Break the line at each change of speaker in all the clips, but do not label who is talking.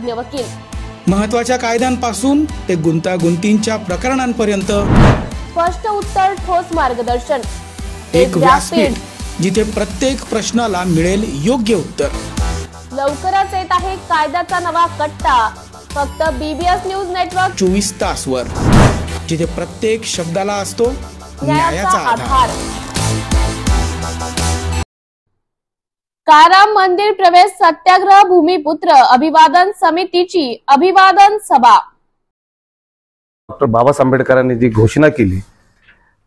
वकील
महत्त्वाच्या कायद्यांपासून ते गुंतागुंतींच्या प्रकरणांपर्यंत
स्पष्ट उत्तर, ठोस मार्गदर्शन,
एक व्यासपीठ जिथे प्रत्येक प्रश्नाला मिळेल योग्य उत्तर।
लवकरच येत आहे कायद्याचा नवा कट्टा, फक्त BBS न्यूज नेटवर्क
24 तासवर, जिथे प्रत्येक शब्दाला असतो न्यायाचा आधार।
काळाराम मंदिर प्रवेश सत्याग्रह भूमिपुत्र अभिवादन समितीची अभिवादन सभा।
डॉक्टर बाबासाहेब आंबेडकरांनी जी घोषणा केली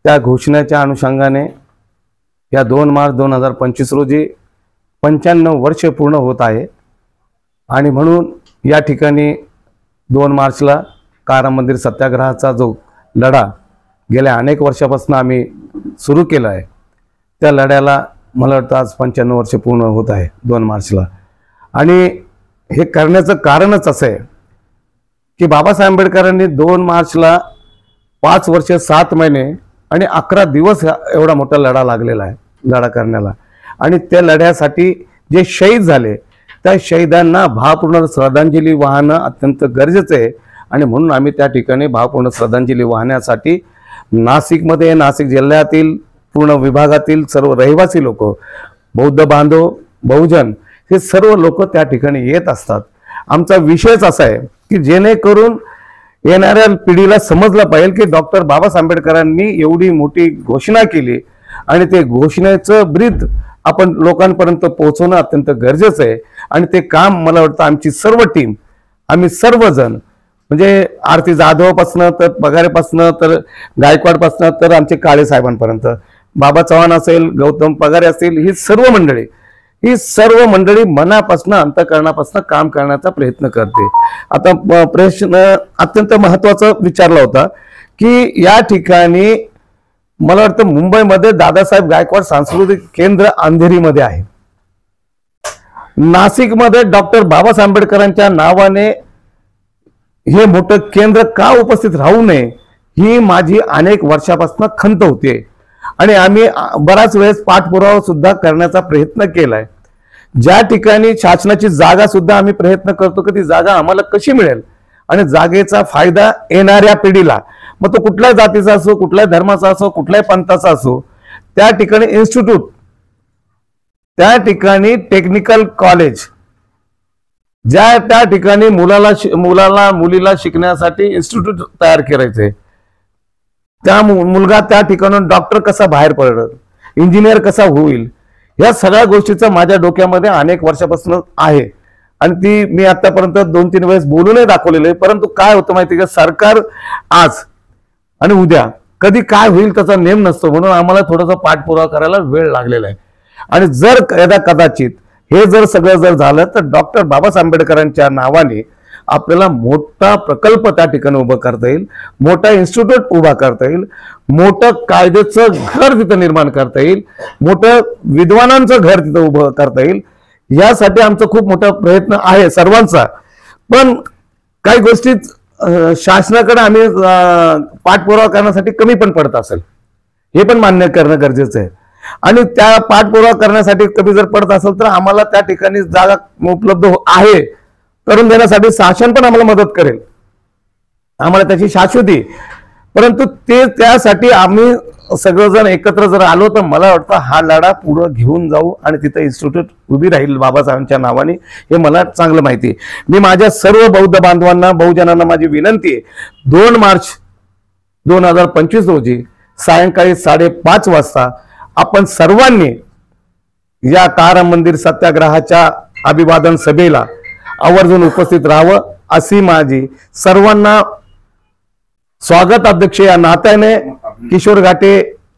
त्या घोषणेच्या अनुषंगाने या 2 मार्च 2025 रोजी 95 वर्ष पूर्ण होत आहे आणि म्हणून या ठिकाणी 2 मार्चला काळाराम मंदिर सत्याग्रहाचा जो लढा गेल्या अनेक वर्षापासून आम्ही सुरू केला आहे त्या लढ्याला मला वाटतं आज 95 वर्ष पूर्ण होत आहे 2 मार्चला। आणि हे करण्याचं कारणच असं आहे की बाबासाहेब आंबेडकरांनी 2 मार्चला 5 वर्ष 7 महिने आणि 11 दिवस एवढा मोठा लढा लागलेला आहे लढा करण्याला। आणि त्या लढ्यासाठी जे शहीद झाले त्या शहीदांना भावपूर्ण श्रद्धांजली वाहणं अत्यंत गरजेचं आहे आणि म्हणून आम्ही त्या ठिकाणी भावपूर्ण श्रद्धांजली वाहण्यासाठी नाशिकमध्ये, नाशिक जिल्ह्यातील पूर्ण विभागातील सर्व रहिवासी लोक, बौद्ध बांधव, बहुजन हे सर्व लोक त्या ठिकाणी येत असतात। आमचा विषयच असा आहे की जेणेकरून येणाऱ्या पिढीला समजलं पाहिजे की डॉक्टर बाबासाहेब आंबेडकरांनी एवढी मोठी घोषणा केली आणि ते घोषणेचं ब्रीद आपण लोकांपर्यंत पोहोचवणं अत्यंत गरजेचं आहे। आणि ते काम मला वाटतं आमची सर्व टीम, आम्ही सर्वजण म्हणजे आरती जाधवपासनं तर पगारेपासनं तर गायकवाडपासनं तर आमचे काळे साहेबांपर्यंत, बाबा चव्हाण असेल, गौतम पगारे असतील, ही सर्व मंडळी मनापासून अंतःकरणापासून काम करण्याचा प्रयत्न करते। आता प्रश्न अत्यंत महत्त्वाचा विचारला होता की या ठिकाणी मला वाटतं मुंबईमध्ये दादासाहेब गायकवाड सांस्कृतिक केंद्र अंधेरीमध्ये आहे, नाशिकमध्ये डॉक्टर बाबासाहेब आंबेडकरांच्या नावाने हे मोठं केंद्र का उपस्थित राहू नये ही माझी अनेक वर्षापासून खंत होती आणि आम्ही बराच वेळेस पाठपुरावा सुद्धा करण्याचा प्रयत्न केलाय। ज्या ठिकाणी शासनाची जागा सुद्धा आम्ही प्रयत्न करतो की ती जागा आम्हाला कशी मिळेल आणि जागेचा फायदा येणाऱ्या पिढीला, मग तो कुठल्याही जातीचा असो, कुठल्याही धर्माचा असो, कुठल्याही पंथाचा असो, त्या ठिकाणी इन्स्टिट्यूट, त्या ठिकाणी टेक्निकल कॉलेज, त्या ठिकाणी मुलीला शिकण्यासाठी इन्स्टिट्यूट तयार करायचे, त्या मुलगा त्या ठिकाणून डॉक्टर कसा बाहेर पडेल, इंजिनियर कसा होईल, या सगळ्या गोष्टीचा माझ्या डोक्यामध्ये अनेक वर्षापासून आहे आणि ती मी आतापर्यंत 2-3 वेळेस बोलूनही दाखवलेलं आहे। परंतु काय होतं माहिती का, सरकार आज आणि उद्या कधी काय होईल त्याचा नेम नसतो, म्हणून आम्हाला थोडासा पाठपुरावा करायला वेळ लागलेला आहे। आणि जर कदाचित हे जर सगळं जर झालं तर डॉक्टर बाबासाहेब आंबेडकरांच्या नावाने आपल्याला मोठा प्रकल्प त्या ठिकाणी उभा करता येईल, मोठा इन्स्टिट्यूट उभा करता येईल, मोठं कायद्याचं घर तिथं निर्माण करता येईल, मोठं विद्वानांचं घर तिथं उभं करता येईल। यासाठी आमचा खूप मोठा प्रयत्न आहे सर्वांचा। पण काही गोष्टीत शासनाकडे आम्ही पाठपुरावा करण्यासाठी कमी पण पडत असेल हे पण मान्य करणं गरजेचं आहे आणि त्या पाठपुरावा करण्यासाठी कमी जर पडत असेल तर आम्हाला त्या ठिकाणी जागा उपलब्ध आहे करून देण्यासाठी शासन पण आम्हाला मदत करेल, आम्हाला त्याची शाश्वती। परंतु त्यासाठी आम्ही सगळेजण एकत्र जर आलो तर मला वाटतं हा लढा पुढे घेऊन जाऊ आणि तिथे इन्स्टिट्यूट उभी राहील बाबासाहेबांच्या नावाने, हे मला चांगलं माहिती आहे। मी माझ्या सर्व बौद्ध बांधवांना, बहुजनांना माझी विनंती आहे, 2 मार्च 2025 रोजी सायंकाळी 5:30 वाजता आपण सर्वांनी या काळाराम मंदिर सत्याग्रहाच्या अभिवादन सभेला आवर्जून उपस्थित राहावं अशी माझी सर्वांना स्वागत अध्यक्ष या नात्याने किशोर घाटे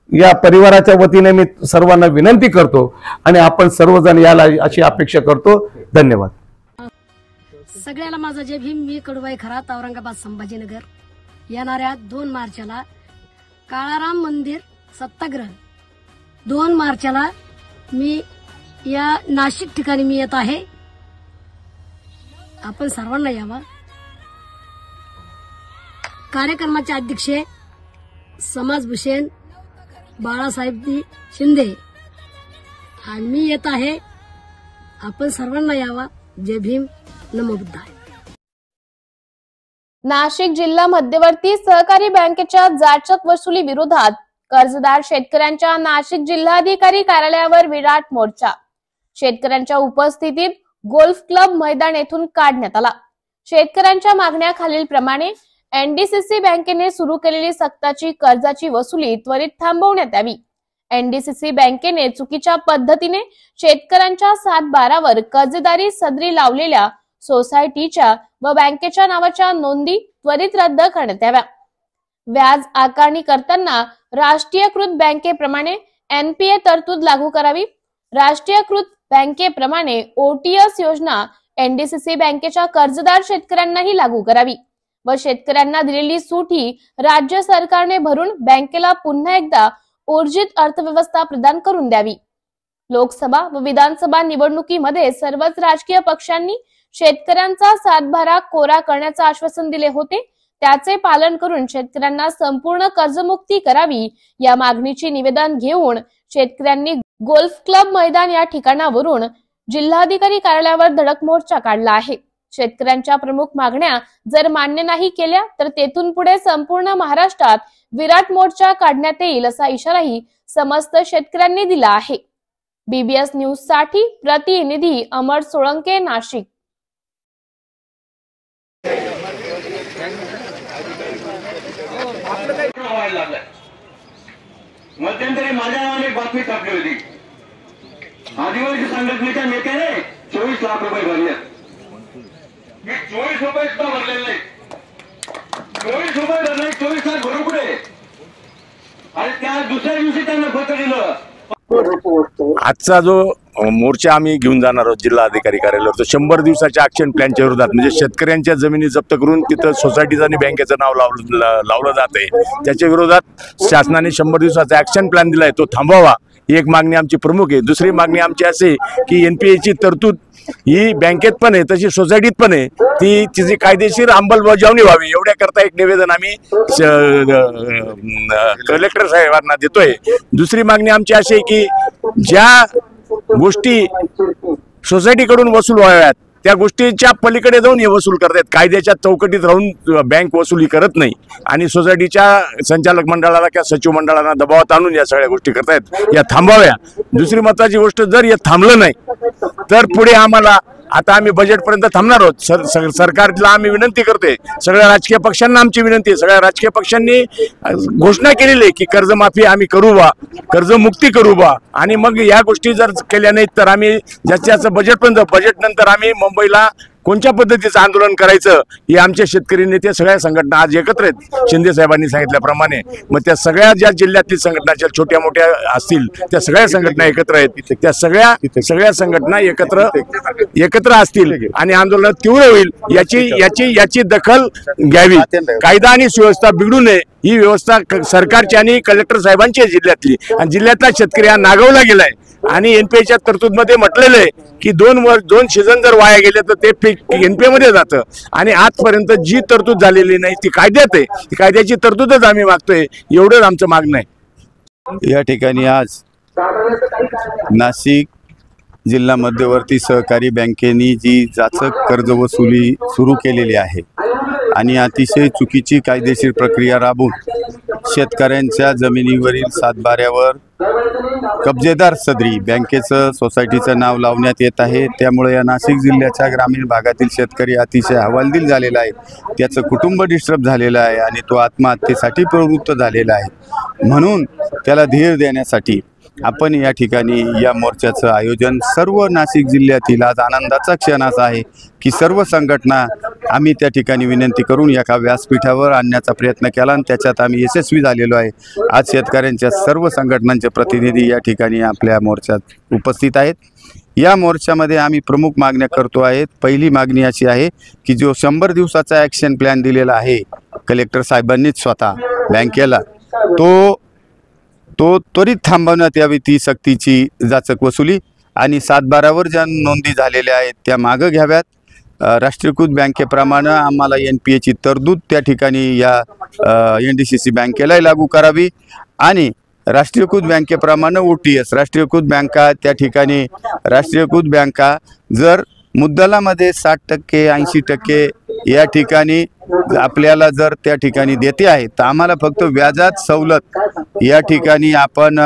या परिवाराच्या वतीने मी सर्वांना विनंती करतो आणि आपण सर्वजण याला अशी अपेक्षा करतो। धन्यवाद।
सगळ्याला माझा जय भीम। मी कडुबाई खरात, औरंगाबाद संभाजीनगर। येणाऱ्या 2 मार्चला काळाराम मंदिर सत्याग्रह 2 मार्चला मी या नाशिक ठिकाणी मी येत आहे, आपण सर्वांना यावा। कार्यक्रमाचे अध्यक्ष समाजभूषण बाळासाहेब शिंदे आणि मी येत आहे, आपण सर्वांना यावा। जय भीम, नमो बुद्धाय।
नाशिक जिल्हा मध्यवर्ती सहकारी बँकेच्या जाचक वसुली विरोधात कर्जदार शेतकऱ्यांच्या नाशिक जिल्हाधिकारी कार्यालयावर विराट मोर्चा शेतकऱ्यांच्या उपस्थितीत गोल्फ क्लब मैदान येथून काढण्यात आला। शेतकऱ्यांच्या मागण्या खालील प्रमाणे एनडीसीसी बँकेने सुरू केलेली सक्ताची कर्जाची वसुली त्वरित थांबवण्यात यावी। एनडीसीसी बँकेने चुकीच्या पद्धतीने शेतकऱ्यांच्या 7/12 कर्जदारी सदरी लावलेल्या सोसायटीच्या व बँकेच्या नावाच्या नोंदी त्वरित रद्द करण्यात याव्या। व्याज आकारणी करताना राष्ट्रीयकृत बँकेप्रमाणे एनपीए तरतूद लागू करावी। राष्ट्रीयकृत बँकेप्रमाणे ओटीएस योजना एनडीसीसी बँकेच्या कर्जदार शेतकऱ्यांनाही लागू करावी व शेतकऱ्यांना दिलेली सूट ही राज्य सरकारने भरून बँकेला पुन्हा एकदा ऊर्जित अर्थव्यवस्था प्रदान करून द्यावी। लोकसभा व विधानसभा निवडणुकीमध्ये सर्वच राजकीय पक्षांनी शेतकऱ्यांचा 7/12 कोरा करण्याचे आश्वासन दिले होते, त्याचे पालन करून शेतकऱ्यांना संपूर्ण कर्जमुक्ती करावी या मागणीची निवेदन घेऊन शेतकऱ्यांनी गोल्फ क्लब मैदान या ठिकाणावरून जिल्हाधिकारी कार्यालयावर धडक मोर्चा काढला आहे। शेतकऱ्यांच्या प्रमुख मागण्या जर मान्य नाही केल्या तर तेथून पुढे संपूर्ण महाराष्ट्रात विराट मोर्चा काढण्यात येईल असा इशाराही समस्त शेतकऱ्यांनी दिला आहे। बीबीएस न्यूज साठी प्रतिनिधी अमर सोळंके, नाशिक।
मध्यंतरी माझ्या नावाने एक बातमी छापली होती। आदिवासी संघटनेच्या नेत्याने 24 लाख रुपये भरले। मी 24 रुपये सुद्धा भरलेले नाही। 24 रुपये भरले, 24 लाख भरून कुठे? आणि त्या दुसऱ्या दिवशी त्यांना पत्र दिलं।
आजचा जो मोर्चा आम्ही घेऊन जाणार आहोत जिल्हाधिकारी कार्यालयावर, तो 100 दिवसाच्या ऍक्शन प्लॅनच्या विरोधात, म्हणजे शेतकऱ्यांच्या जमिनी जप्त करून तिथं सोसायटीचं आणि बँकेचं नाव लावलं जाते, त्याच्या विरोधात शासनाने 100 दिवसाचा ऍक्शन प्लॅन दिलाय, तो थांबवावा ही एक मागणी आमची प्रमुख आहे। दुसरी मागणी आमची अशी की एनपीएची तरतूद ही बँकेत पण आहे तशी सोसायटीत पण आहे, ती तिची कायदेशीर अंमलबजावणी व्हावी एवढ्या करता एक निवेदन आम्ही कलेक्टर साहेबांना देतोय। दुसरी मागणी आमची अशी आहे की ज्या गोष्टी सोसायटीकडून वसूल व्हाव्यात त्या गोष्टीच्या पलीकडे जाऊन हे वसूल करतात, कायद्याच्या चौकटीत राहून बँक वसुली करत नाही आणि सोसायटीच्या संचालक मंडळाला किंवा सचिव मंडळाला दबावात आणून या सगळ्या गोष्टी करतायत, या थांबाव्या। दुसरी महत्वाची गोष्ट, जर हे थांबलं नाही तर पुढे आम्हाला आता आम्ही बजेटपर्यंत थांबणार आहोत। सरकारला आम्ही विनंती करतोय, सगळ्या राजकीय पक्षांना आमची विनंती आहे, सगळ्या राजकीय पक्षांनी घोषणा केलेली आहे की कर्जमाफी आम्ही करू बा, कर्जमुक्ती करू बा, आणि मग या गोष्टी जर केल्या नाहीत तर आम्ही जास्त बजेटपर्यंत, बजेट नंतर आम्ही मुंबईला कोणत्या पद्धतीचं आंदोलन करायचं हे आमचे शेतकरी नेते सगळ्या संघटना आज एकत्र आहेत शिंदे साहेबांनी सांगितल्याप्रमाणे। मग त्या सगळ्या ज्या जिल्ह्यातील संघटना छोट्या मोठ्या असतील त्या सगळ्या संघटना एकत्र आहेत, त्या सगळ्या संघटना एकत्र असतील आणि आंदोलन तीव्र होईल याची दखल घ्यावी। कायदा आणि सुव्यवस्था बिघडू नये ही व्यवस्था सरकारची आणि कलेक्टर साहेबांची आहे जिल्ह्यातली, आणि जिल्ह्यातला शेतकरी हा नागवला गेलाय आणि एनपीएच्या तरतूदमध्ये म्हटलेलं आहे की 2 सीझन जर वाया गेले तर ते पीक एनपीए मध्ये जातं, आणि आजपर्यंत जी तरतूद झालेली नाही ती कायद्यात आहे, ती कायद्याची तरतूदच आम्ही मागतोय, एवढंच आमचं मागणं आहे।
या ठिकाणी आज नाशिक जिल्हा मध्यवर्ती सहकारी बँकेनी जी जाचक कर्ज वसुली सुरू केलेली आहे आणि अतिशय चुकीची कायदेशीर प्रक्रिया राबवून शेतकऱ्यांच्या जमिनीवरील 7/12 कब्जेदार सदरी बँकेचं सोसायटीचं नाव लावण्यात येत आहे। त्यामुळे या नाशिक जिल्ह्याच्या ग्रामीण भागातील शेतकरी अतिशय हवालदिल झालेला आहे, त्याचं कुटुंब डिस्टर्ब झालेलं आहे आणि तो आत्महत्येसाठी प्रवृत्त झालेला आहे। म्हणून त्याला धीर देण्यासाठी आपण या ठिकाणी या मोर्चाचं आयोजन सर्व नाशिक जिल्ह्यातील आज आनंदाचा क्षण असा आहे की सर्व संघटना आम्ही त्या ठिकाणी विनंती करून एका व्यासपीठावर आणण्याचा प्रयत्न केला आणि त्याच्यात आम्ही यशस्वी झालेलो आहे। आज शेतकऱ्यांच्या सर्व संघटनांचे प्रतिनिधी या ठिकाणी आपल्या मोर्चात उपस्थित आहेत। या मोर्चामध्ये आम्ही प्रमुख मागण्या करतो आहेत। पहिली मागणी अशी आहे की जो 100 दिवसाचा ॲक्शन प्लॅन दिलेला आहे कलेक्टर साहेबांनीच स्वतः बँकेला, तो त्वरित थांबवण्यात यावी ती सक्तीची जाचक वसुली, आणि 7/12 ज्या नोंदी झालेल्या आहेत त्या मागं घ्याव्यात। राष्ट्रीयकृत बँकेप्रमाणे आम्हाला एनपीएची तरतूद त्या ठिकाणी या एनडीसीसी बँकेलाही लागू करावी, आणि राष्ट्रीयकृत बँकेप्रमाणे ओटीएस राष्ट्रीयकृत बँका त्या ठिकाणी राष्ट्रीयकृत बँका जर मुद्दलामध्ये 60% 80% या ठिकाणी आपल्याला जर त्या ठिकाणी देते आहे तर आम्हाला फक्त व्याजात सवलत या ठिकाणी आपण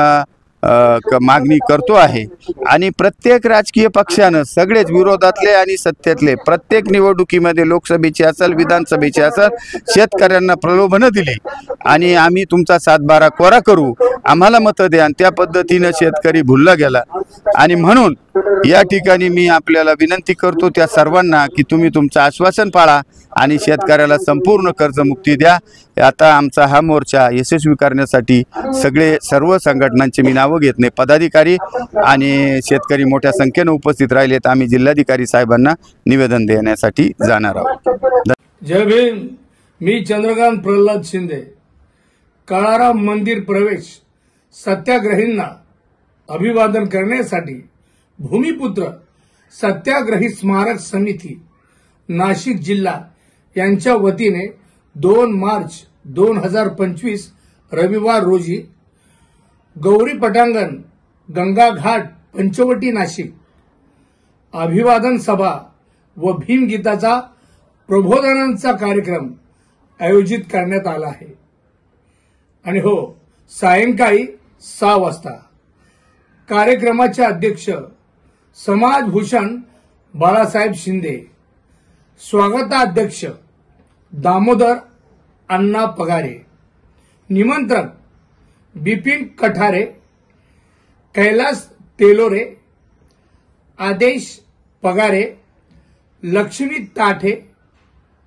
मागणी करतो आहे। आणि प्रत्येक राजकीय पक्षानं सगळेच विरोधातले आणि सत्तेतले प्रत्येक निवडणुकीमध्ये लोकसभेची असेल विधानसभेची असेल शेतकऱ्यांना प्रलोभनं दिली आणि आम्ही तुमचा 7-12 कोरा करू, आम्हाला मतं द्या, आणि त्या पद्धतीनं शेतकरी भुलला गेला। आणि म्हणून या ठिकाणी मी आपल्याला विनंती करतो त्या सर्वांना की तुम्ही तुमचं आश्वासन पाळा आणि शेतकऱ्याला संपूर्ण कर्जमुक्ती द्या। आता आमचा हा मोर्चा यशस्वी करण्यासाठी सर्व संघटनांचे मी नावं घेत नाही, पदाधिकारी आणि शेतकरी मोठ्या संख्येने उपस्थित राहिलेत। आम्ही जिल्हाधिकारी साहेबांना निवेदन देण्यासाठी जाणार आहोत।
जय भीम। मी चंद्रकांत प्रल्हाद शिंदे। काळाराम मंदिर प्रवेश सत्याग्रहींना अभिवादन करण्यासाठी भूमिपुत्र सत्याग्रही स्मारक समिती नाशिक जिल्हा यांच्या वतीने 2 मार्च 2025 रविवार रोजी गौरी पटांगण गंगा घाट पंचवटी नाशिक अभिवादन सभा व भीमगीताचा प्रबोधनांचा कार्यक्रम आयोजित करण्यात आला आहे। आणि हो, सायंकाळी 6 वाजता कार्यक्रमाचे अध्यक्ष समाजभूषण बाळासाहेब शिंदे, स्वागताध्यक्ष दामोदर अण्णा पगारे, निमंत्रक बिपिन कठारे, कैलास तेलोरे, आदेश पगारे, लक्ष्मी ताठे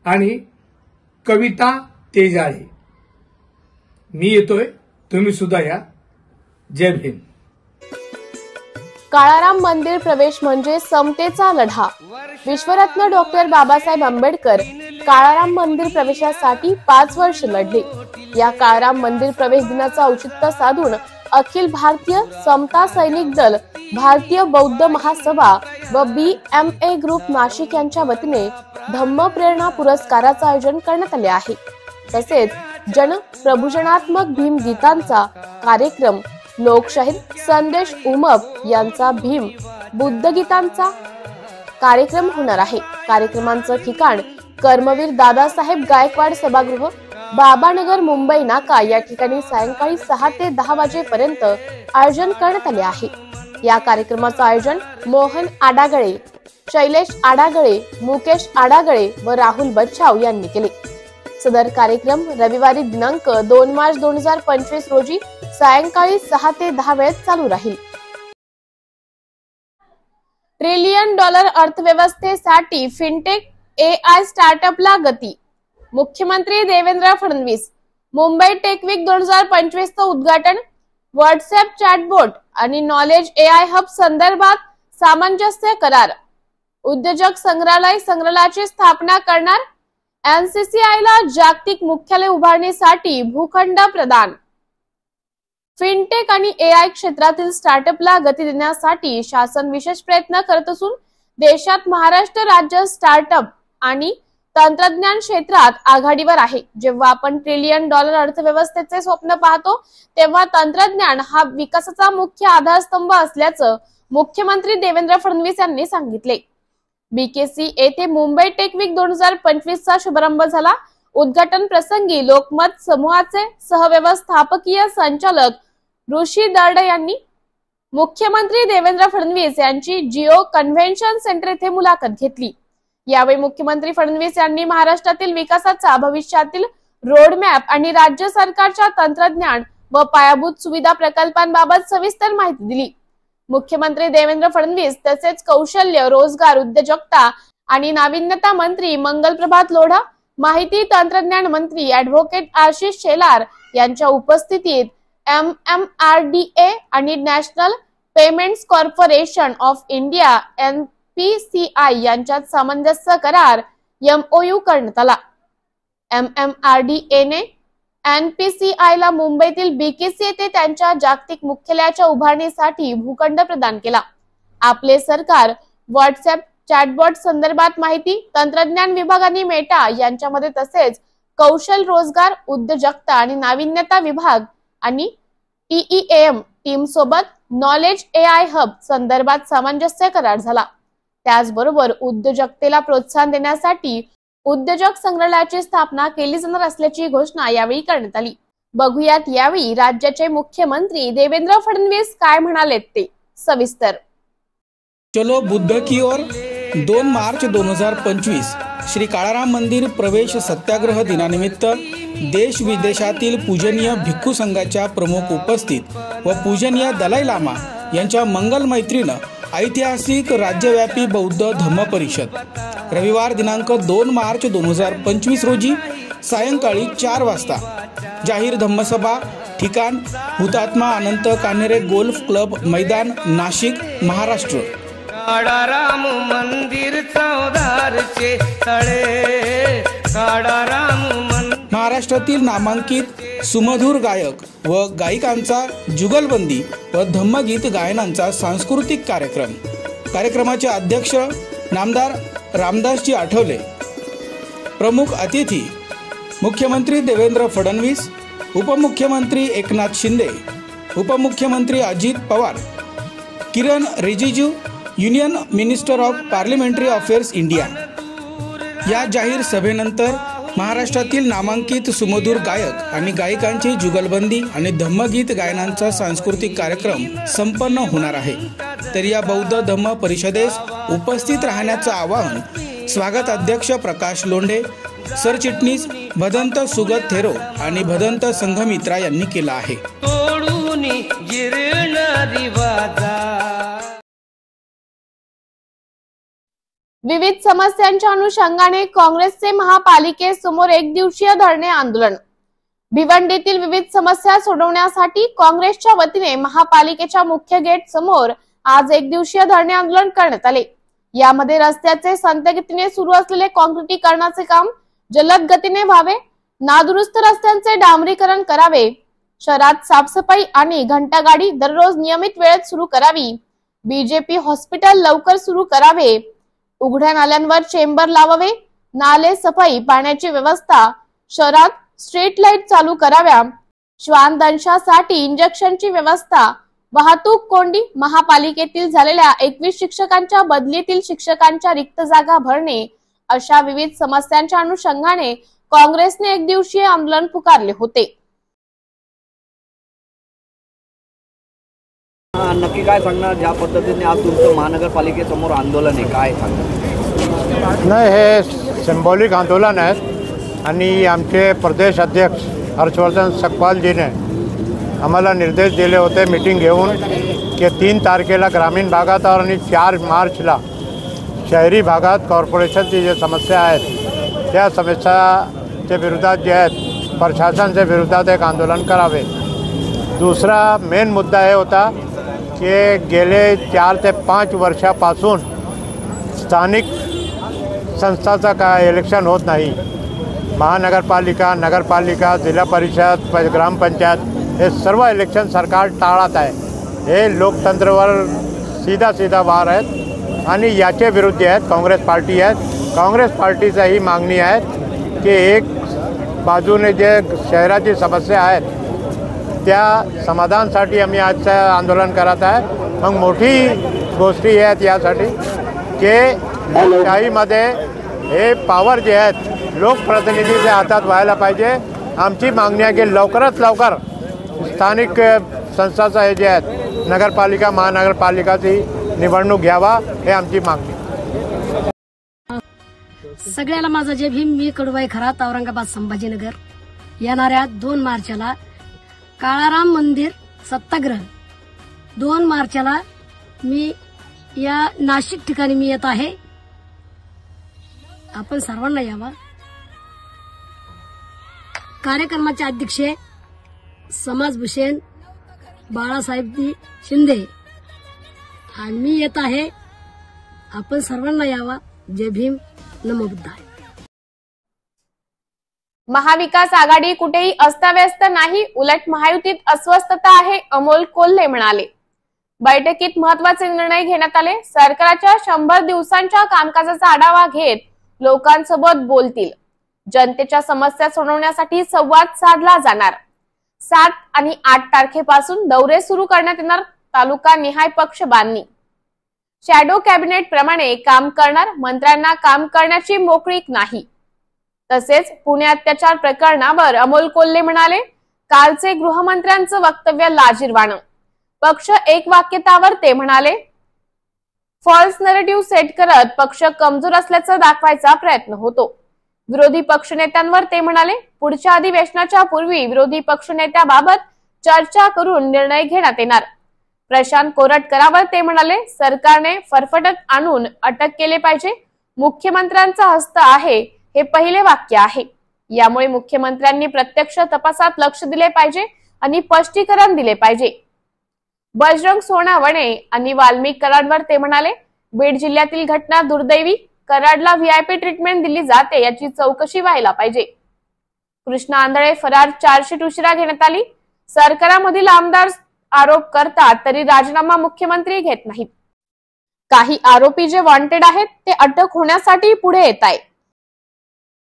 आणि कविता तेजाळे। मी येतोय, तुम्ही सुद्धा या। जय भीम।
काळाराम मंदिर प्रवेश म्हणजे समतेचा लढा। विश्वरत्न डॉक्टर बाबासाहेब आंबेडकर काळाराम मंदिर प्रवेशासाठी 5 वर्ष लढले। या काळाराम मंदिर प्रवेश दिनाचा औचित्य साधून अखिल भारतीय समता सैनिक दल, भारतीय बौद्ध महासभा व BMA ग्रुप नाशिक यांच्या वतीने धम्म प्रेरणा पुरस्काराचं आयोजन करण्यात आले आहे। तसेच जन प्रबोधनात्मक भीम गीतांचा कार्यक्रम, लोकशाहीर संदेश उमप यांचा भीम बुद्ध गीतांचा कार्यक्रम होणार आहे। कार्यक्रमांचं ठिकाण कर्मवीर दादासाहेब गायकवाड सभागृह, बाबानगर, मुंबई नाका या ठिकाणी सायंकाळी 6 ते 10 वाजेपर्यंत आयोजन करण्यात आले आहे। या कार्यक्रमाचं आयोजन मोहन आडागळे, शैलेश आडागळे, मुकेश आडागळे व राहुल बच्छाव यांनी केले। सदर कार्यक्रम रविवारी दिनांक 2 मार्च 2025 रोजी सायंकाळी 6 ते 10 वेळेत चालू राहील। $1 ट्रिलियन अर्थव्यवस्थेसाठी फिनटेक AI स्टार्टअपला गती। मुख्यमंत्री देवेंद्र फडणवीस मुंबई टेक वीक 2025 चं उद्घाटन, व्हॉट्सअप चॅटबॉट आणि नॉलेज AI हब संदर्भात सामंजस्य करार, उद्योजक संग्रहालयाची स्थापना करणार, NCCI ला जागतिक मुख्यालय उभारण्यासाठी भूखंड प्रदान। फिनटेक आणि AI क्षेत्रातील स्टार्टअपला गती देण्यासाठी शासन विशेष प्रयत्न करत असून देशात महाराष्ट्र राज्य स्टार्टअप आणि तंत्रज्ञान क्षेत्रात आघाडीवर आहे। जेव्हा आपण $1 ट्रिलियन अर्थव्यवस्थेचे स्वप्न पाहतो तेव्हा तंत्रज्ञान हा विकासाचा मुख्य आधारस्तंभ असल्याचं मुख्यमंत्री देवेंद्र फडणवीस यांनी सांगितले। BKC येथे मुंबई टेक वीक 2025 चा शुभारंभ झाला। उद्घाटन प्रसंगी लोकमत समूहाचे सहव्यवस्थापकीय संचालक ऋषी दर्डे यांनी मुख्यमंत्री देवेंद्र फडणवीस यांची जिओ कन्व्हेन्शन सेंटर येथे मुलाखत घेतली। यावेळी मुख्यमंत्री फडणवीस यांनी महाराष्ट्रातील विकासाचा भविष्यातील रोडमॅप आणि राज्य सरकारच्या तंत्रज्ञान व पायाभूत सुविधा प्रकल्पांबाबत सविस्तर माहिती दिली। मुख्यमंत्री देवेंद्र फडणवीस तसेच कौशल्य, रोजगार, उद्योजकता आणि नाविन्यता मंत्री मंगलप्रभात लोढा, माहिती तंत्रज्ञान मंत्री ऍडव्होकेट आशिष शेलार यांच्या उपस्थितीत MMRDA आणि national payments corporation of India NPCI यांच्यात सामंजस्य करार MOU करण्यात आला। MMRDA ने NPCI ला मुंबईतील BKC येथे त्यांच्या जागतिक मुख्यालयाच्या उभारणीसाठी भूखंड प्रदान केला। आपले सरकार व्हॉट्सअप चॅटबॉट संदर्भात माहिती तंत्रज्ञान विभाग आणि मेटा यांच्यामध्ये तसेच कौशल, रोजगार, उद्योजकता आणि नाविन्यता विभाग आणि TEAM टीम सोबत नॉलेज AI हब संदर्भात सामंजस्य करार झाला। त्याचबरोबर उद्योजकतेला प्रोत्साहन देण्यासाठी उद्योजक संग्रहालयाची स्थापना केली जाणार असल्याची घोषणा यावेळी करण्यात आली। बघूयात यावेळी राज्याचे मुख्यमंत्री देवेंद्र फडणवीस काय म्हणालेत ते सविस्तर।
चलो बुद्ध की ओर 2 मार्च 2025 श्री काळाराम मंदिर प्रवेश सत्याग्रह दिनानिमित्त देश विदेशातील पूजनीय भिक्खू संघाच्या प्रमुख उपस्थित व पूजनीय दलाई लामा यांच्या मंगल मैत्रीनं ऐतिहासिक राज्यव्यापी बौद्ध धम्म परिषद रविवार दिनांक 2 मार्च 2025 रोजी सायंकाळी 4 वाजता जाहीर धम्मसभा ठिकाण हुतात्मा अनंत कान्हेरे गोल्फ क्लब मैदान नाशिक महाराष्ट्र।
काळाराम मंदिर चौदारचे तळे काळाराम
महाराष्ट्रातील नामांकित सुमधुर गायक व गायिकांचा जुगलबंदी व धम्मगीत गायनांचा सांस्कृतिक कार्यक्रम। कार्यक्रमाचे अध्यक्ष नामदार रामदासजी आठवले, प्रमुख अतिथी मुख्यमंत्री देवेंद्र फडणवीस, उपमुख्यमंत्री एकनाथ शिंदे, उपमुख्यमंत्री Ajit Pawar, Kiren Rijiju, union minister of parliamentary affairs India. या जाहीर सभेनंतर महाराष्ट्रातील नामांकित सुमधुर गायक आणि गायिकांची जुगलबंदी आणि धम्मगीत गायनांचा सांस्कृतिक कार्यक्रम संपन्न होणार आहे। तर या बौद्ध धम्म परिषदेस उपस्थित राहण्याचं आवाहन स्वागत अध्यक्ष प्रकाश लोंढे, सरचिटणीस भदंत सुगत थेरो आणि भदंत संघमित्रा यांनी केलं आहे।
विविध समस्यांच्या अनुषंगाने काँग्रेसचे महापालिकेसमोर एक दिवसीय धरणे आंदोलन। भिवंडीतील विविध समस्या सोडवण्यासाठी काँग्रेसच्या वतीने महापालिकेच्या मुख्य गेट समोर आज एक दिवसीय धरणे आंदोलन करण्यात आले। यामध्ये रस्त्याचे संथगतीने सुरू असलेले काँक्रिटीकरणाचे काम जलद गतीने व्हावे, नादुरुस्त रस्त्यांचे डांबरीकरण करावे, शहरात साफसफाई आणि घंटागाडी दररोज नियमित वेळेत सुरू करावी, बीजेपी हॉस्पिटल लवकर सुरू करावे, उघड्या नाल्यांवर चेंबर लावावे, नाले सफाई, पाण्याची व्यवस्था, शहरात स्ट्रीट लाईट चालू कराव्या, श्वानदंशासाठी इंजेक्शनची व्यवस्था, वाहतूक कोंडी, महापालिकेतील झालेल्या 21 शिक्षकांच्या बदलीतील शिक्षकांच्या रिक्त जागा भरणे अशा विविध समस्यांच्या अनुषंगाने काँग्रेसने एक दिवसीय आंदोलन पुकारले होते।
नक्की काय सांगणार, ज्या पद्धतीने आज तुमचं महानगरपालिकेसमोर आंदोलन आहे, काय सांगणार?
नाही, हे सिंबॉलिक आंदोलन आहे आणि आमचे प्रदेश अध्यक्ष हर्षवर्धन सकपालजीने आम्हाला निर्देश दिले होते मीटिंग घेऊन की 3 तारखेला ग्रामीण भागात आणि 4 मार्चला शहरी भागात कॉर्पोरेशनची जे समस्या आहेत त्या समस्याच्या विरोधात जे आहेत प्रशासनाच्या विरोधात एक आंदोलन करावे। दुसरा मेन मुद्दा हे होता की गेले 4 ते 5 वर्षापासून स्थानिक संस्थाचा काय इलेक्शन होत नाही। महानगरपालिका, नगरपालिका, जिल्हा परिषद, ग्रामपंचायत हे सर्व इलेक्शन सरकार टाळत आहे। हे लोकतंत्रावर सीधा वार आहेत आणि याचे विरुद्ध आहेत काँग्रेस पार्टी आहेत। काँग्रेस पार्टीचा ही मागणी आहे की एक बाजूने जे शहराची समस्या आहेत त्या समाधानासाठी आम्ही आजचं आंदोलन करत आहे। मग मोठी गोष्टी आहेत यासाठी की लोकशाहीमध्ये हे पॉवर जे आहेत लोकप्रतिनिधीच्या हातात व्हायला पाहिजे। आमची मागणी आहे की लवकरात लवकर स्थानिक संस्थाचा हे जे आहेत नगरपालिका, महानगरपालिकाची निवडणूक घ्यावा, हे आमची मागणी।
सगळ्याला माझा जय भीम। मी कडुबाई खरात, औरंगाबाद संभाजीनगर। येणाऱ्या 2 मार्चला काळाराम मंदिर सत्याग्रह, 2 मार्चला मी या नाशिक ठिकाणी मी येत आहे। आपण सर्वांना यावा। कार्यक्रमाचे अध्यक्ष समाजभूषण बाळासाहेब शिंदे मी येत आहे। आपण सर्वांना यावा। जय भीम, नमो बुद्धाय।
महाविकास आघाडी कुठेही अस्ताव्यस्त नाही, उलट महायुतीत अस्वस्थता आहे, अमोल कोल्हे म्हणाले। बैठकीत महत्त्वाचे निर्णय घेण्यात आले। सरकारच्या 100 दिवसांच्या कामकाजाचा आढावा घेत लोकांसोबत बोलतील। जनतेच्या समस्या सोडवण्यासाठी संवाद साधला जाणार। 7 आणि 8 तारखेपासून दौरे सुरू करण्यात येणार। तालुका निहाय पक्ष बांधणी, शॅडो कॅबिनेट प्रमाणे काम करणार। मंत्र्यांना काम करण्याची मोकळीक नाही। तसेच पुणे अत्याचार प्रकरणावर अमोल कोल्हे म्हणाले, कालचे गृहमंत्र्यांचं वक्तव्य लाजिरवाणं. पक्ष एक वाक्यतावर ते म्हणाले, फॉल्स नरेटिव्ह सेट करत पक्ष कमजोर असल्याचं दाखवायचा प्रयत्न होतो. विरोधी पक्षनेत्यांवर ते म्हणाले, पुढच्या अधिवेशनाच्या पूर्वी विरोधी पक्षनेत्याबाबत चर्चा करून निर्णय घेण्यात येणार. प्रशांत कोरटकरावर ते म्हणाले, सरकारने फरफटत आणून अटक केले पाहिजे. मुख्यमंत्र्यांचा हस्त आहे हे पहिले वाक्य आहे. यामुळे मुख्यमंत्र्यांनी प्रत्यक्ष तपासात लक्ष दिले पाहिजे आणि स्पष्टीकरण दिले पाहिजे. बजरंग सोनावणे आणि वाल्मिक कराडवर ते म्हणाले, बीड जिल्ह्यातील घटना दुर्दैवी. कराडला व्हीआयपी ट्रीटमेंट दिली जाते याची चौकशी व्हायला पाहिजे. कृष्णा आंधळे फरार, चार्जशीट उशिरा घेण्यात आली. सरकारामधील आमदार आरोप करतात तरी राजीनामा मुख्यमंत्री घेत नाहीत. काही आरोपी जे वॉन्टेड आहेत ते अटक होण्यासाठी पुढे येत आहेत.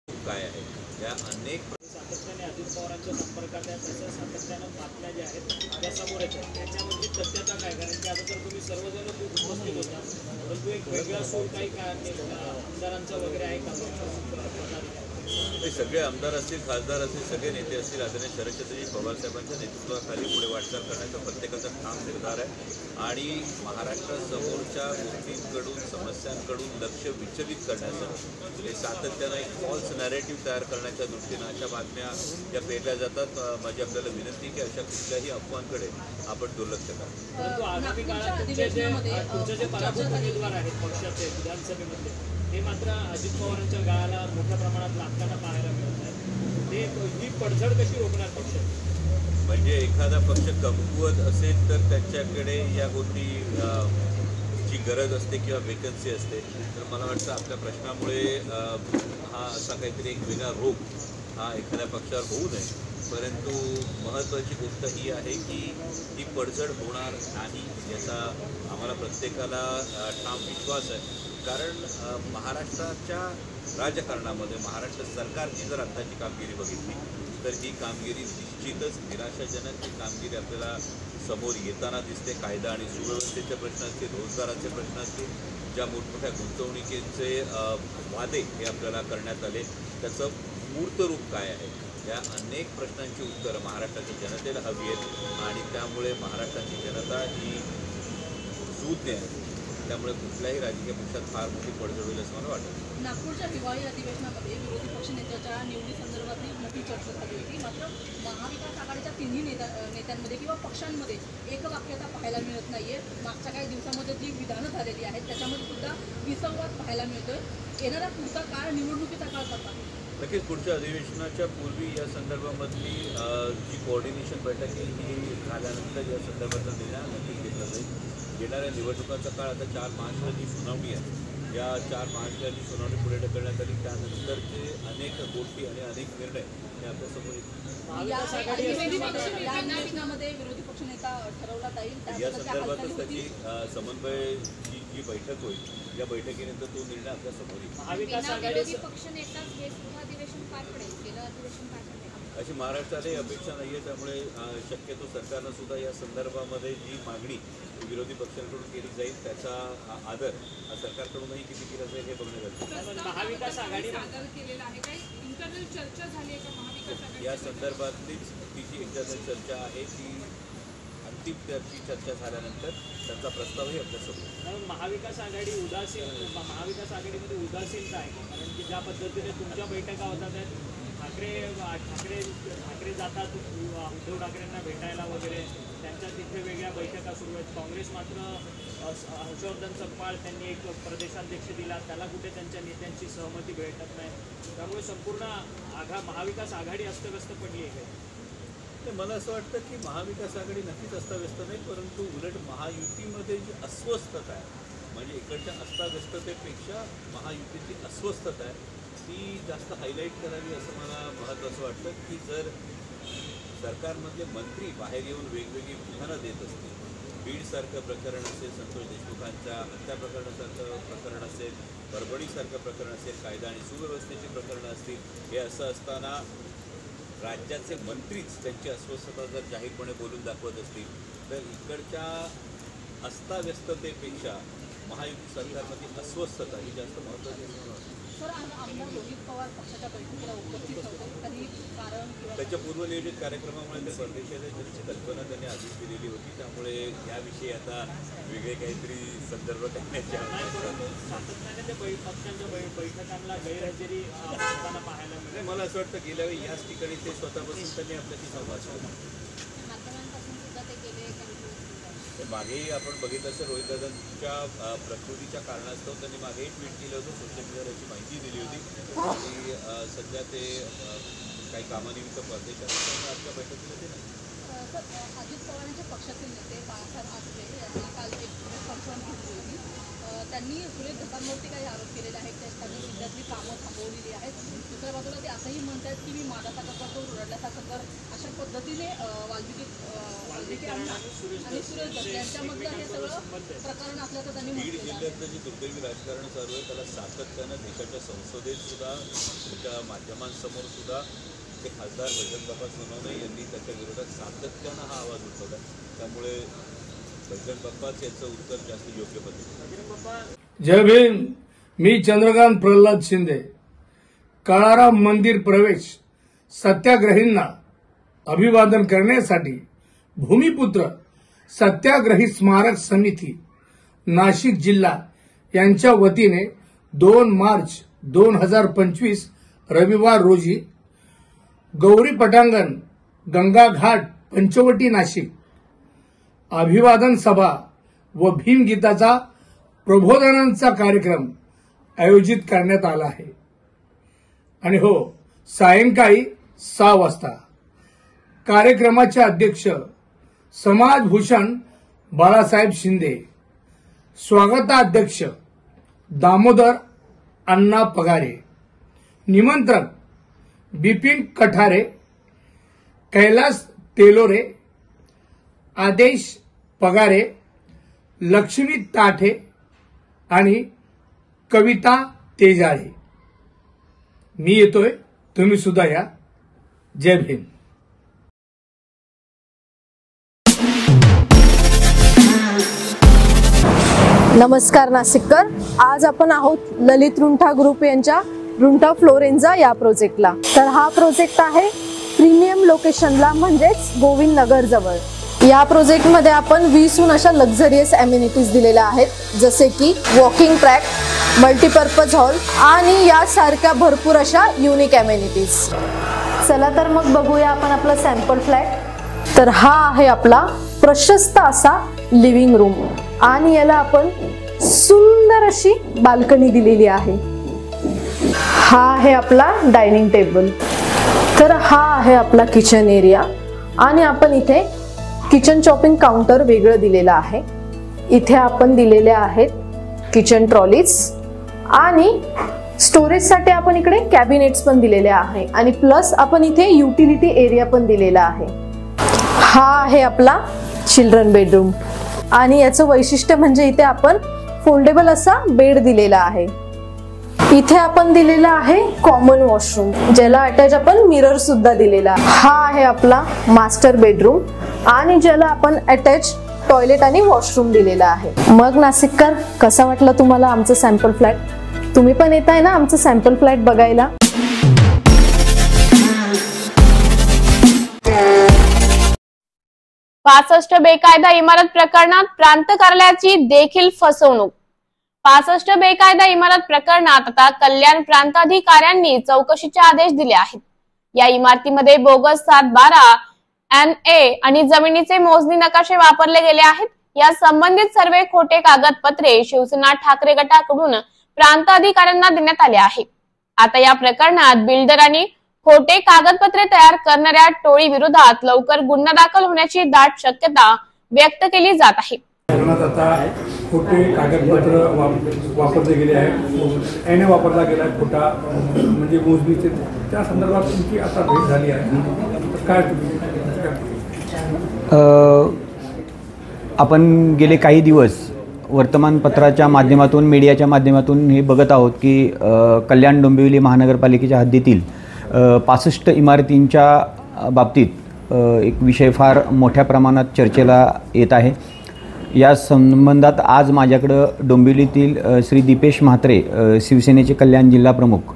काय आहे या अनेक सातत्याने अजित पवारांच्या संपर्कात आहे, तसं सातत्यानं बातम्या ज्या आहेत त्या समोर येतात. त्याच्यामध्ये सत्यता काय? कारण की आता तर तुम्ही सर्वजण उपस्थित होता, परंतु एक वेगळा सूर काही आमदारांचा वगैरे आहे का?
सगळे आमदार असतील, खासदार असतील, सगळे नेते असतील, आदरणीय शरदचंद्रजी पवार साहेबांच्या नेतृत्वाखाली पुढे वाटचाल करण्याचा प्रत्येकाचा ठाम निर्धार आहे. आणि महाराष्ट्रासमोरच्या गोष्टींकडून, समस्यांकडून लक्ष विचलित करण्याचं हे सातत्यानं एक फॉल्स नॅरेटिव्ह तयार करण्याच्या दृष्टीनं अशा बातम्या ज्या पेरल्या जातात. माझी आपल्याला विनंती की अशा कुठल्याही अफवांकडे आपण दुर्लक्ष करा.
परंतु आगामी काळात तुमचे जे पराभूत उमेदवार आहेत पक्षाचे विधानसभेमध्ये, हे मात्र अजित पवारांच्या गाळाला मोठ्या प्रमाणात लागताना पाहायला मिळत आहे. ते ही पडझड कशी रोखणार पक्ष?
म्हणजे एखादा पक्ष कमकुवत असेल तर त्यांच्याकडे या गोष्टी जी गरज असते किंवा वेकन्सी असते, तर मला वाटतं आपल्या प्रश्नामुळे हा असा काहीतरी एक वेगळा रोग हा एखाद्या पक्षावर होऊ नये. परंतु महत्त्वाची गोष्ट ही आहे की ही पडझड होणार नाही याचा आम्हाला प्रत्येकाला ठाम विश्वास आहे. कारण महाराष्ट्राच्या राजकारणामध्ये महाराष्ट्र सरकारची जर आत्ताची कामगिरी बघितली तर ही कामगिरी निश्चितच निराशाजनक ही कामगिरी आपल्याला समोर येताना दिसते. कायदा आणि सुव्यवस्थेचे प्रश्न असतील, रोजगाराचे प्रश्न असतील, ज्या मोठमोठ्या गुंतवणुकीचे वादे हे आपल्याला करण्यात आले, त्याचं मूर्त रूप काय आहे, या अनेक प्रश्नांची उत्तरं महाराष्ट्राच्या जनतेला हवी आहेत. आणि त्यामुळे महाराष्ट्राची जनता ही सूज्ञ आहे. त्यामुळे कुठल्याही राजकीय पक्षात फार मोठी पडझड होईल असं मला वाटतं.
नागपूरच्या हिवाळी अधिवेशनामध्ये विरोधी पक्षनेत्याच्या निवडीसंदर्भातली मोठी चर्चा झाली होती. मात्र महाविकास आघाडीच्या तिन्ही नेत्यांमध्ये किंवा पक्षांमध्ये एकवाक्यता पाहायला मिळत नाहीये. मागच्या काही दिवसामध्ये जी विधानं झालेली आहेत त्याच्यामध्ये सुद्धा विसंवाद पाहायला मिळतोय. येणारा पुढचा काळ निवडणुकीचा काळ कसा?
नक्कीच पुढच्या अधिवेशनाच्या पूर्वी या संदर्भामधली जी कोऑर्डिनेशन बैठक ही झाल्यानंतर या संदर्भातला निर्णय नक्कीच घेतला जाईल. येणाऱ्या निवडणुकांचा काळ आता 4 मार्चला जी सुनावणी आहे, या 4 मार्चला जी सुनावणी पुढे ढकलण्यात आली, त्यानंतरचे अनेक गोष्टी आणि अनेक निर्णय हे आपल्यासमोर येतील.
या पक्षनेता ठरवला जाईल.
या संदर्भातच त्याची समन्वयची जी बैठक होईल, या बैठकीनंतर तो निर्णय आपल्यासमोर येईल.
महाविकास आघाडी पक्षनेता हे अधिवेशन पार पडेल, गेलं अधिवेशन पार पडेल
अशी महाराष्ट्राला अपेक्षा नाही आहे. त्यामुळे शक्यतो सरकारनं सुद्धा या संदर्भामध्ये जी मागणी विरोधी पक्षांकडून केली जाईल त्याचा आदर सरकारकडूनही किती केला जाईल हे बघण्यात
महाविकास आघाडी
चर्चा झाली आहे का महाविकास
या संदर्भातलीच तिची इंटरनल चर्चा आहे ती अंतिम त्याची चर्चा झाल्यानंतर त्यांचा प्रस्तावही आपल्यासमोर.
महाविकास आघाडी महाविकास आघाडीमध्ये उदासीनता आहे, कारण की ज्या पद्धतीने तुमच्या बैठका होतात आहेत, ठाकरे जातात उद्धव ठाकरेंना भेटायला वगैरे, त्यांच्या तिथे वेगळ्या बैठका सुरू आहेत. काँग्रेस मात्र हर्षवर्धन चव्हाण त्यांनी एक प्रदेशाध्यक्ष दिला, त्याला कुठे त्यांच्या नेत्यांची सहमती भेटत नाही. त्यामुळे संपूर्ण महाविकास आघाडी अस्तव्यस्त पडली आहे.
तर मला असं वाटतं की महाविकास आघाडी नक्कीच अस्तव्यस्त नाही, परंतु उलट महायुतीमध्ये जी अस्वस्थता आहे, म्हणजे इकडच्या अस्ताव्यस्ततेपेक्षा महायुतीची अस्वस्थता आहे ती जास्त हायलाईट करावी असं मला महत्त्वाचं वाटतं. की जर सरकारमधले मंत्री बाहेर येऊन वेगवेगळी विधानं देत असतील, बीडसारखं प्रकरण असेल, संतोष देशमुखांच्या हत्या प्रकरणासारखं प्रकरण असेल, परभणीसारखं प्रकरण असेल, कायदा आणि सुव्यवस्थेची प्रकरणं असतील, हे असं असताना राज्याचे मंत्रीच त्यांची अस्वस्थता जर जाहीरपणे बोलून दाखवत असतील, तर इकडच्या अस्ताव्यस्ततेपेक्षा महायुती सरकारमधली अस्वस्थता ही जास्त महत्त्वाची आहे.
सर, आज आमदार रोहित पवार पक्षाच्या बैठकीला
आजच्या पूर्वनियोजित कार्यक्रमामुळे ते परदेशात जाण्याची कल्पना त्यांनी आधीच दिलेली होती, त्यामुळे याविषयी आता वेगळे काहीतरी संदर्भ करण्याची
सातत्याने त्या पक्षांच्या बैठकांना गैरहजेरी होताना पाहायला मिळते.
मला असं वाटतं गेल्या वेळी याच ठिकाणी ते स्वतःपासून त्यांनी आपल्याशी संवाद साधला. मागेही आपण बघितलं असेल रोहितदादांच्या प्रकृतीच्या कारणास्तव त्यांनी मागेही ट्विट केलं होतं, सोशल मीडियावर याची माहिती दिली होती आणि सध्या ते काही कामानिमित्त परदेशात आजच्या बैठकीला ते नाही.
अजित पवारांच्या पक्षातील नेते बाळासाहेब आठवले यांनी काल एक प्रेस कॉन्फरन्स घेतली होती. त्यांनी सुरेश धसांवरती काही आरोप केलेले आहेत, त्यांनी जिल्ह्यातली कामं थांबवलेली आहेत. दुसऱ्या बाजूला ते असंही म्हणतात की मी माझ्यासारखं करतो, रडल्यासारखं कर, अशा पद्धतीने वाल्मिकी आणि सुरेश दत्त यांच्यामधलं हे सगळं प्रकरण असल्याचं त्यांनी
बीड
म्हटलं.
जिल्ह्यातलं जे दुर्दैवी राजकारण चालू आहे त्याला सातत्यानं देशाच्या संसदेत सुद्धा, त्याच्या माध्यमांसमोर सुद्धा ते खासदार बजरंग सोनवणे यांनी त्याच्या विरोधात सातत्यानं हा आवाज उठवला. त्यामुळे बजरंग बाप्पाच याचं उत्तर जास्त योग्य पद्धतीने.
जय भीम. मी चंद्रकांत प्रल्हाद शिंदे. काळाराम मंदिर प्रवेश सत्याग्रहींना अभिवादन करण्यासाठी भूमिपुत्र सत्याग्रही स्मारक समिती नाशिक जिल्हा यांच्या वतीने 2 मार्च 2025 रविवार रोजी गौरी पटांगण, गंगा घाट, पंचवटी, नाशिक अभिवादन सभा व भीमगीताचा प्रबोधनांचा कार्यक्रम आयोजित करण्यात आला आहे. आणि हो, सायंकाळी 6 वाजता कार्यक्रमाचे अध्यक्ष समाजभूषण बाळासाहेब शिंदे, स्वागताध्यक्ष दामोदर अण्णा पगारे, निमंत्रक बिपिन कठारे, कैलास तेलोरे, आदेश पगारे, लक्ष्मी ताठे आणि कविता तेजाळे. मी येतोय, तुम्ही सुद्धा या. जय भीम.
नमस्कार नाशिककर. आज आपण आहोत ललित रुंठा ग्रुप यांच्या रुंठा फ्लोरेन्झा या प्रोजेक्टला. तर हा प्रोजेक्ट आहे प्रीमियम लोकेशनला, म्हणजेच गोविंद नगर जवळ. या प्रोजेक्टमध्ये आपण 20हून अशा लक्झरियस अम्युनिटीज दिलेल्या आहेत, जसे की वॉकिंग ट्रॅक, मल्टीपर्पज हॉल आणि यासारख्या भरपूर अशा युनिक अम्युनिटीज. चला तर मग बघूया आपण आपला सॅम्पल फ्लॅट. तर हा आहे आपला प्रशस्त असा लिव्हिंग रूम आणि याला आपण सुंदर अशी बाल्कनी दिलेली आहे. हा आहे आपला डायनिंग टेबल. तर हा आहे आपला किचन एरिया आणि आपण इथे किचन चॉपिंग काउंटर वेगळं दिलेलं आहे. इथे आपण दिलेले आहेत किचन ट्रॉलीज आणि स्टोरेजसाठी आपण इकडे कॅबिनेट्स पण दिलेले आहे आणि प्लस आपण इथे युटिलिटी एरिया पण दिलेला आहे. हा आहे आपला चिल्ड्रन बेडरूम आणि याचं वैशिष्ट्य म्हणजे इथे आपण फोल्डेबल असा बेड दिलेला आहे. इथे आपण दिलेला आहे कॉमन वॉशरूम, ज्याला अटॅच आपण मिरर सुद्धा दिलेला. हा आहे आपला मास्टर बेडरूम आणि ज्याला आपण अटॅच टॉयलेट आणि वॉशरूम दिलेला आहे. मग नाशिककर, कसा वाटला तुम्हाला आमचं सॅम्पल फ्लॅट? तुम्ही पण येत आहे ना आमचं सॅम्पल फ्लॅट बघायला?
पासष्ट बेकायदा इमारत प्रकरणात प्रांत कार्यालयाची देखील फसवणूक. 65 बेकायदा इमारत प्रकरणात आता कल्याण प्रांताधिकाऱ्यांनी चौकशीचे आदेश दिले आहेत. या इमारतीमध्ये बोगस 712 NA आणि जमिनीचे मोजणी नकाशे वापरले गेले आहेत. या संबंधित सर्व खोटे कागदपत्रे शिवसेना ठाकरे गटाकडून प्रांत अधिकाऱ्यांना देण्यात आले आहे. आता या प्रकरणात बिल्डर आणि खोटे कागदपत्रे तयार करणाऱ्या टोळी विरोधात लवकर गुन्हा दाखल होण्याची दाट शक्यता व्यक्त केली जात आहे.
आता खोटे कागदपत्र वापरले गेले आहेत, एने वापरला गेला आहे खोटा, म्हणजे मोजणीचे, त्या संदर्भात तुमची आता भेट झाली आहे, काय
आपण गेले काही दिवस वर्तमानपत्राच्या माध्यमातून, मीडियाच्या माध्यमातून हे बघत आहोत की कल्याण डोंबिवली महानगरपालिकेच्या हद्दीतील 65 इमारतींच्या बाबतीत एक विषय फार मोठ्या प्रमाणात चर्चेला येत आहे. या संबंधात आज माझ्याकडं डोंबिवलीतील श्री दीपेश म्हात्रे, शिवसेनेचे कल्याण जिल्हा प्रमुख,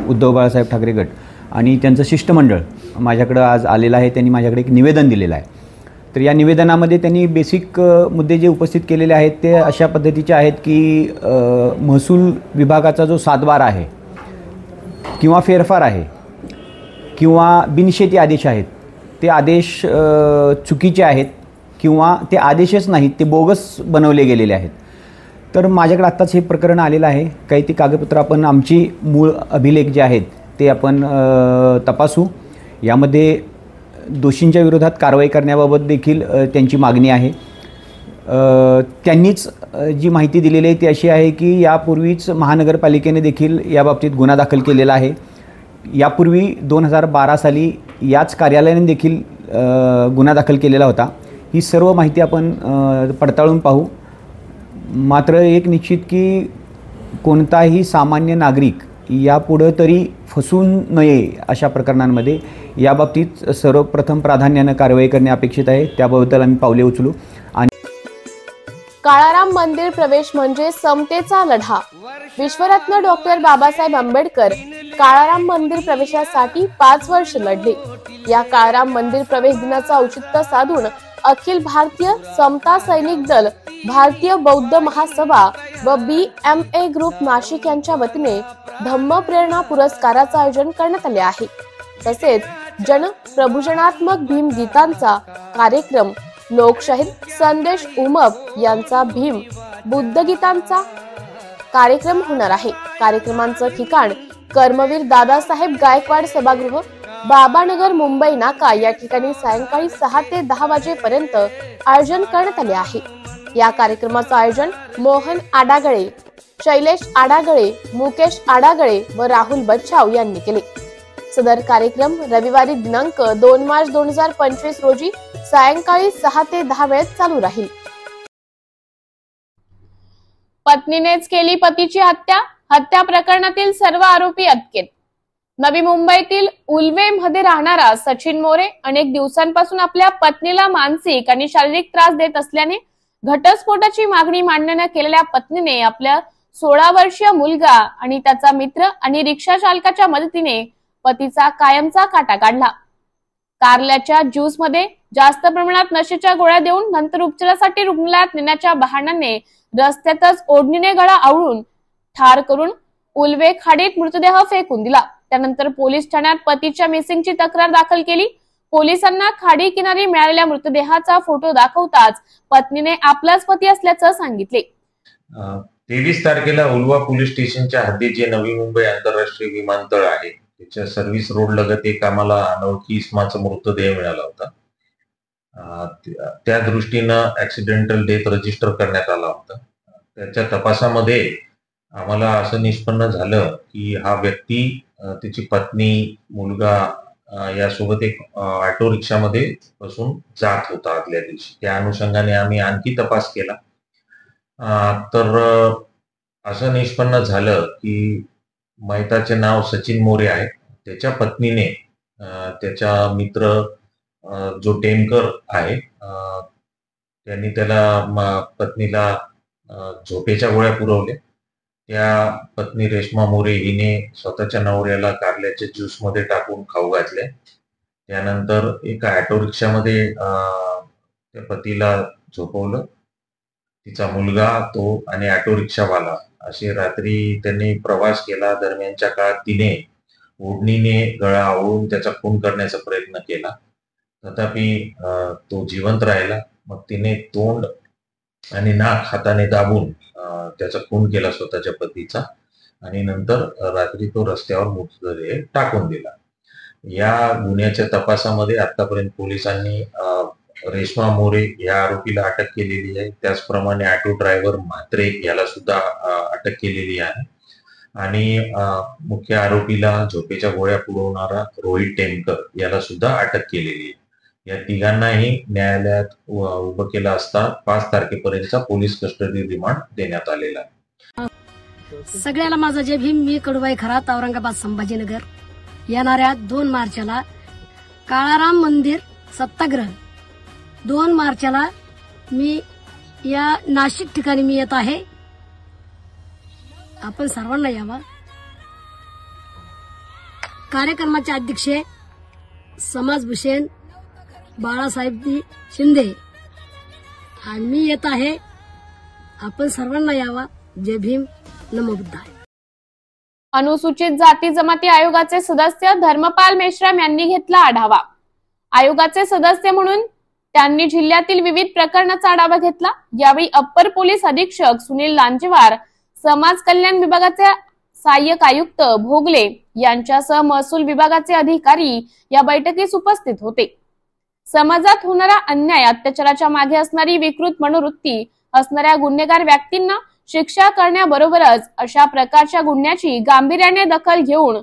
उद्धव बाळासाहेब ठाकरे गट आणि त्यांचं शिष्टमंडळ माझ्याकडं आज आलेला आहे. त्यांनी माझ्याकडे एक निवेदन दिलेलं आहे. तर या निवेदनामध्ये त्यांनी बेसिक मुद्दे जे उपस्थित केलेले आहेत ते अशा पद्धतीचे आहेत की महसूल विभागाचा जो सातबार आहे किंवा फेरफार आहे किंवा बिनशेती आदेश आहेत ते आदेश चुकीचे आहेत किंवा ते आदेशच नाहीत, ते बोगस बनवले गेलेले आहेत. तर माझ्याकडे आत्ताच हे प्रकरण आलेलं आहे. काही ती कागदपत्रं आपण आमची मूळ अभिलेख जे आहेत ते आपण तपासू. यामध्ये दोषींच्या विरोधात कारवाई करण्याबाबत देखील त्यांची मागणी आहे. त्यांनीच जी माहिती दिलेली आहे ती अशी आहे की यापूर्वीच महानगरपालिकेने देखील याबाबतीत गुन्हा दाखल केलेला आहे. यापूर्वी 2012 साली याच कार्यालयाने देखील गुन्हा दाखल केलेला होता. ही सर्व माहिती आपण पडताळून पाहू. मात्र एक निश्चित की कोणताही सामान्य नागरिक यापुढं तरी फसून नये अशा प्रकरणांमध्ये याबाबतीत सर्वप्रथम प्राधान्यानं कारवाई करणे अपेक्षित आहे. त्याबद्दल आम्ही पावले उचलू. आणि
काळाराम मंदिर प्रवेश म्हणजे समतेचा लढा. विश्वरत्न डॉक्टर बाबासाहेब आंबेडकर काळाराम मंदिर प्रवेशासाठी 5 वर्ष लढले. या काळाराम मंदिर प्रवेश दिनाचं औचित्य साधून अखिल भारतीय समता सैनिक दल, भारतीय बौद्ध महासभा व BMA ग्रुप नाशिक यांच्या वतीने धम्म प्रेरणा पुरस्काराचं आयोजन करण्यात आले आहे. तसेच जन प्रबोधनात्मक भीम गीतांचा कार्यक्रम, लोकशाहीर संदेश उमप यांचा भीम बुद्ध गीतांचा कार्यक्रम होणार आहे. कार्यक्रमांचं ठिकाण कर्मवीर दादासाहेब गायकवाड सभागृह, बाबानगर, मुंबई नाका या ठिकाणी सायंकाळी 6 ते 10 वाजेपर्यंत आयोजन करण्यात आले आहे. या कार्यक्रमाचं आयोजन मोहन आडागळे, शैलेश आडागळे, मुकेश आडागळे व राहुल बच्छाव यांनी केले. सदर कार्यक्रम रविवारी दिनांक 2 मार्च 2025 रोजी सायंकाळी 6 ते 10 वेळेत चालू राहील. पत्नीनेच केली पतीची हत्या. हत्या प्रकरणातील सर्व आरोपी अटकेत. नवी मुंबईतील उल्वे मध्ये राहणारा सचिन मोरे अनेक दिवसांपासून आपल्या पत्नीला मानसिक आणि शारीरिक त्रास देत असल्याने घटस्फोटाची मागणी मांडण्याने केलेल्या पत्नीने आपल्या 16 वर्षीय मुलगा आणि त्याचा मित्र आणि रिक्षा चालकाच्या मदतीने पतीचा कायमचा काटा काढला. कारल्याच्या ज्यूस मध्ये जास्त प्रमाणात नशेच्या गोळ्या देऊन नंतर उपचारासाठी रुग्णालयात नेण्याच्या बहाण्याने रस्त्यातच ओढणीने गळा आवळून ठार करून उल्वे खाडीत मृतदेह फेकून दिला. त्यानंतर पोलीस ठाण्यात पतीच्या मिसिंगची तक्रार दाखल केली. पोलिसांना खाडी किनारी मिळालेल्या मृतदेहाचा फोटो दाखवताच पत्नीने आपलाच पती असल्याचं सांगितले.
23 तारखेला उल्वा पोलीस स्टेशनच्या हद्दीत जे नवी मुंबई आंतरराष्ट्रीय विमानतळ आहे त्याच्या सर्व्हिस रोड लगत एक आम्हाला अनोळखी इसमाचा मृतदेह मिळाला होता. त्या दृष्टीनं ऍक्सिडेंटल डेथ रजिस्टर करण्यात आला होता. त्याच्या तपासामध्ये आम्हाला असं निष्पन्न झालं की हा व्यक्ती, त्याची पत्नी, मुलगा यासोबत एक ऑटो रिक्षामध्ये बसून जात होता आदल्या दिवशी. त्या अनुषंगाने आम्ही आणखी तपास केला. तर असं निष्पन्न झालं की मैताचे नाव सचिन मोरे आहे. त्याच्या पत्नीने त्याच्या मित्र जो टेमकर आहे त्यांनी त्याला पत्नीला झोपेच्या गोळ्या पुरवल्या. त्या पत्नी रेश्मा मोरे हिने स्वतःच्या नवऱ्याला कारल्याच्या ज्यूस मध्ये टाकून खाऊ घातले. त्यानंतर एका ऑटो रिक्षामध्ये त्या पतीला झोपवलं. तिचा मुलगा, तो आणि ऑटो रिक्षावाला असे रात्री त्यांनी प्रवास केला. दरम्यानच्या काळात तिने ओढणीने गळा आवळून त्याचा खून करण्याचा प्रयत्न केला. तथापि तो जिवंत राहिला. मग तिने तोंड आणि नाक हाताने दाबून त्याचा खून केला स्वतःच्या पतीचा आणि नंतर रात्री तो रस्त्यावर मृतदेह टाकून दिला. या गुन्ह्याच्या तपासामध्ये आतापर्यंत पोलिसांनी रेश्मा मोरे या आरोपीला अटक केलेली आहे. त्याचप्रमाणे ऑटो ड्रायव्हर म्हात्रे याला सुद्धा अटक केलेली आहे आणि मुख्य आरोपीला झोपेच्या गोळ्या पुरवणारा रोहित टेमकर याला सुद्धा अटक केलेली आहे. या तिघांनाही न्यायालयात उभं केलं असता 5 तारखेपर्यंतचा पोलीस कस्टडी रिमांड देण्यात आलेला आहे.
सगळ्याला माझा जय भीम. मी कडुबाई खरात, औरंगाबाद संभाजीनगर. येणाऱ्या 2 मार्चला काळाराम मंदिर सत्याग्रह, 2 मार्चला मी या नाशिक ठिकाणी मी येत आहे. आपण सर्वांना यावा. कार्यक्रमाचे अध्यक्ष समाजभूषण बाळासाहेब शिंदे. मी येत आहे, आपण सर्वांना यावा. जय भीम, नमो बुद्धाय.
अनुसूचित जाती जमाती आयोगाचे सदस्य धर्मपाल मेश्राम यांनी घेतला आढावा. आयोगाचे सदस्य म्हणून त्यांनी जिल्ह्यातील विविध प्रकरणाचा आढावा घेतला. यावेळी अप्पर पोलीस अधीक्षक सुनील लांजेवार, समाज कल्याण विभागाचे सहाय्यक आयुक्त भोगले यांच्यासह महसूल विभागाचे अधिकारी या बैठकीस उपस्थित होते. समाजात होणारा अन्याय, अत्याचाराच्या मागे असणारी विकृत मनोवृत्ती असणाऱ्या गुन्हेगार व्यक्तींना शिक्षा करण्याबरोबरच अशा प्रकारच्या गुन्ह्याची गांभीर्याने दखल घेऊन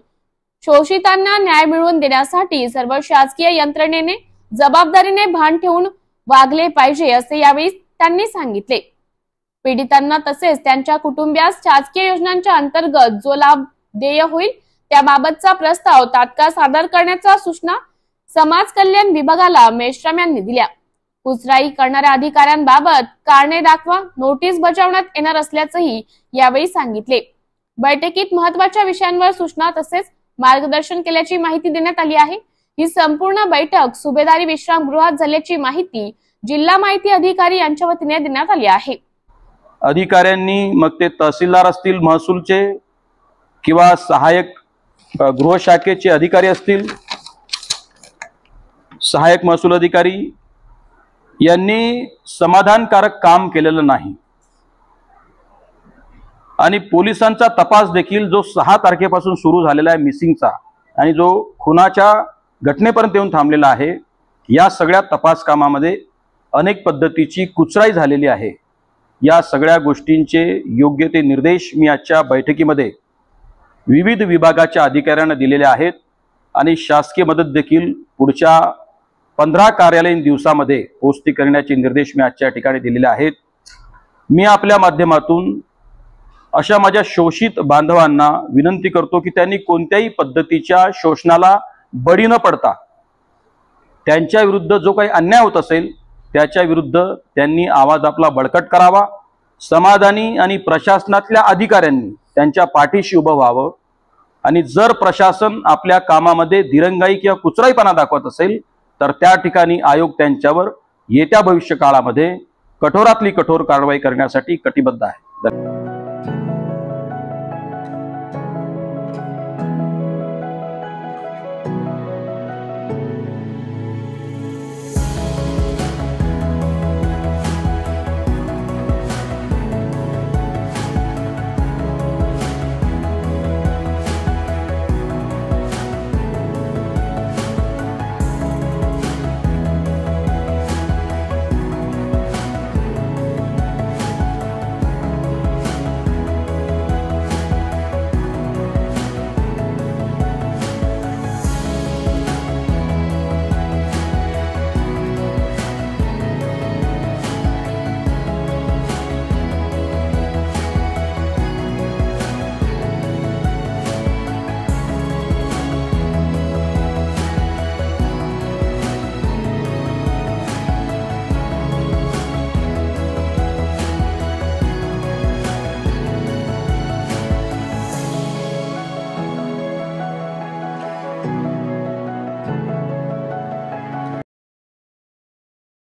शोषितांना न्याय मिळवून देण्यासाठी सर्व शासकीय यंत्रणेने जबाबदारीने भान ठेवून वागले पाहिजे असे यावेळी त्यांनी सांगितले. पीडितांना तसेच त्यांच्या कुटुंबियास शासकीय योजनांच्या अंतर्गत जो लाभ देय होईल त्याबाबतचा प्रस्ताव तात्काळ सादर करण्याच्या सूचना समाज कल्याण विभागाला मेश्राम यांनी दिल्या. कुचराई करणाऱ्या अधिकाऱ्यांबाबत कारणे दाखवा नोटीस बजावण्यात येणार असल्याचंही यावेळी सांगितले. बैठकीत महत्वाच्या विषयांवर सूचना तसेच मार्गदर्शन केल्याची माहिती देण्यात आली आहे. ही संपूर्ण बैठक सुभेदारी विश्रामगृहात झाल्याची माहिती जिल्हा माहिती अधिकारी यांच्या वतीने देण्यात आली आहे.
अधिकाऱ्यांनी, मग ते तहसीलदार असतील महसूलचे किंवा सहाय्यक गृहशाखेचे अधिकारी असतील, सहाय्यक महसूल अधिकारी यांनी समाधानकारक काम केलेलं नाही. आणि पोलिसांचा तपास देखील जो 6 तारखेपासून सुरू झालेला आहे मिसिंगचा आणि जो खुनाच्या घटनेपर्यंत येऊन थांबलेला आहे, या सगळ्या तपास कामामध्ये अनेक पद्धतीची कुचराई झालेली आहे. या सगळ्या गोष्टींचे योग्य ते निर्देश मी आजच्या बैठकीमध्ये विविध विभागाच्या अधिकाऱ्यांना दिलेले आहेत आणि शासकीय मदत देखील पुढच्या 15 कार्यालयीन दिवसामध्ये पोहोचती करण्याचे निर्देश मी आजच्या ठिकाणी दिलेले आहेत. मी आपल्या माध्यमातून अशा माझ्या शोषित बांधवांना विनंती करतो की त्यांनी कोणत्याही पद्धतीच्या शोषणाला बळी न पडता त्यांच्या विरुद्ध जो काही अन्याय होत असेल त्याच्या विरुद्ध त्यांनी आवाज आपला बळकट करावा. समाधानी आणि प्रशासनातल्या अधिकाऱ्यांनी त्यांच्या पाठीशी उभं व्हावं आणि जर प्रशासन आपल्या कामामध्ये दिरंगाई किंवा कुचराईपणा दाखवत असेल तर त्या ठिकाणी आयोग त्यांच्यावर येत्या भविष्य काळामध्ये कठोरातली कठोर कारवाई करण्यासाठी कटिबद्ध आहे.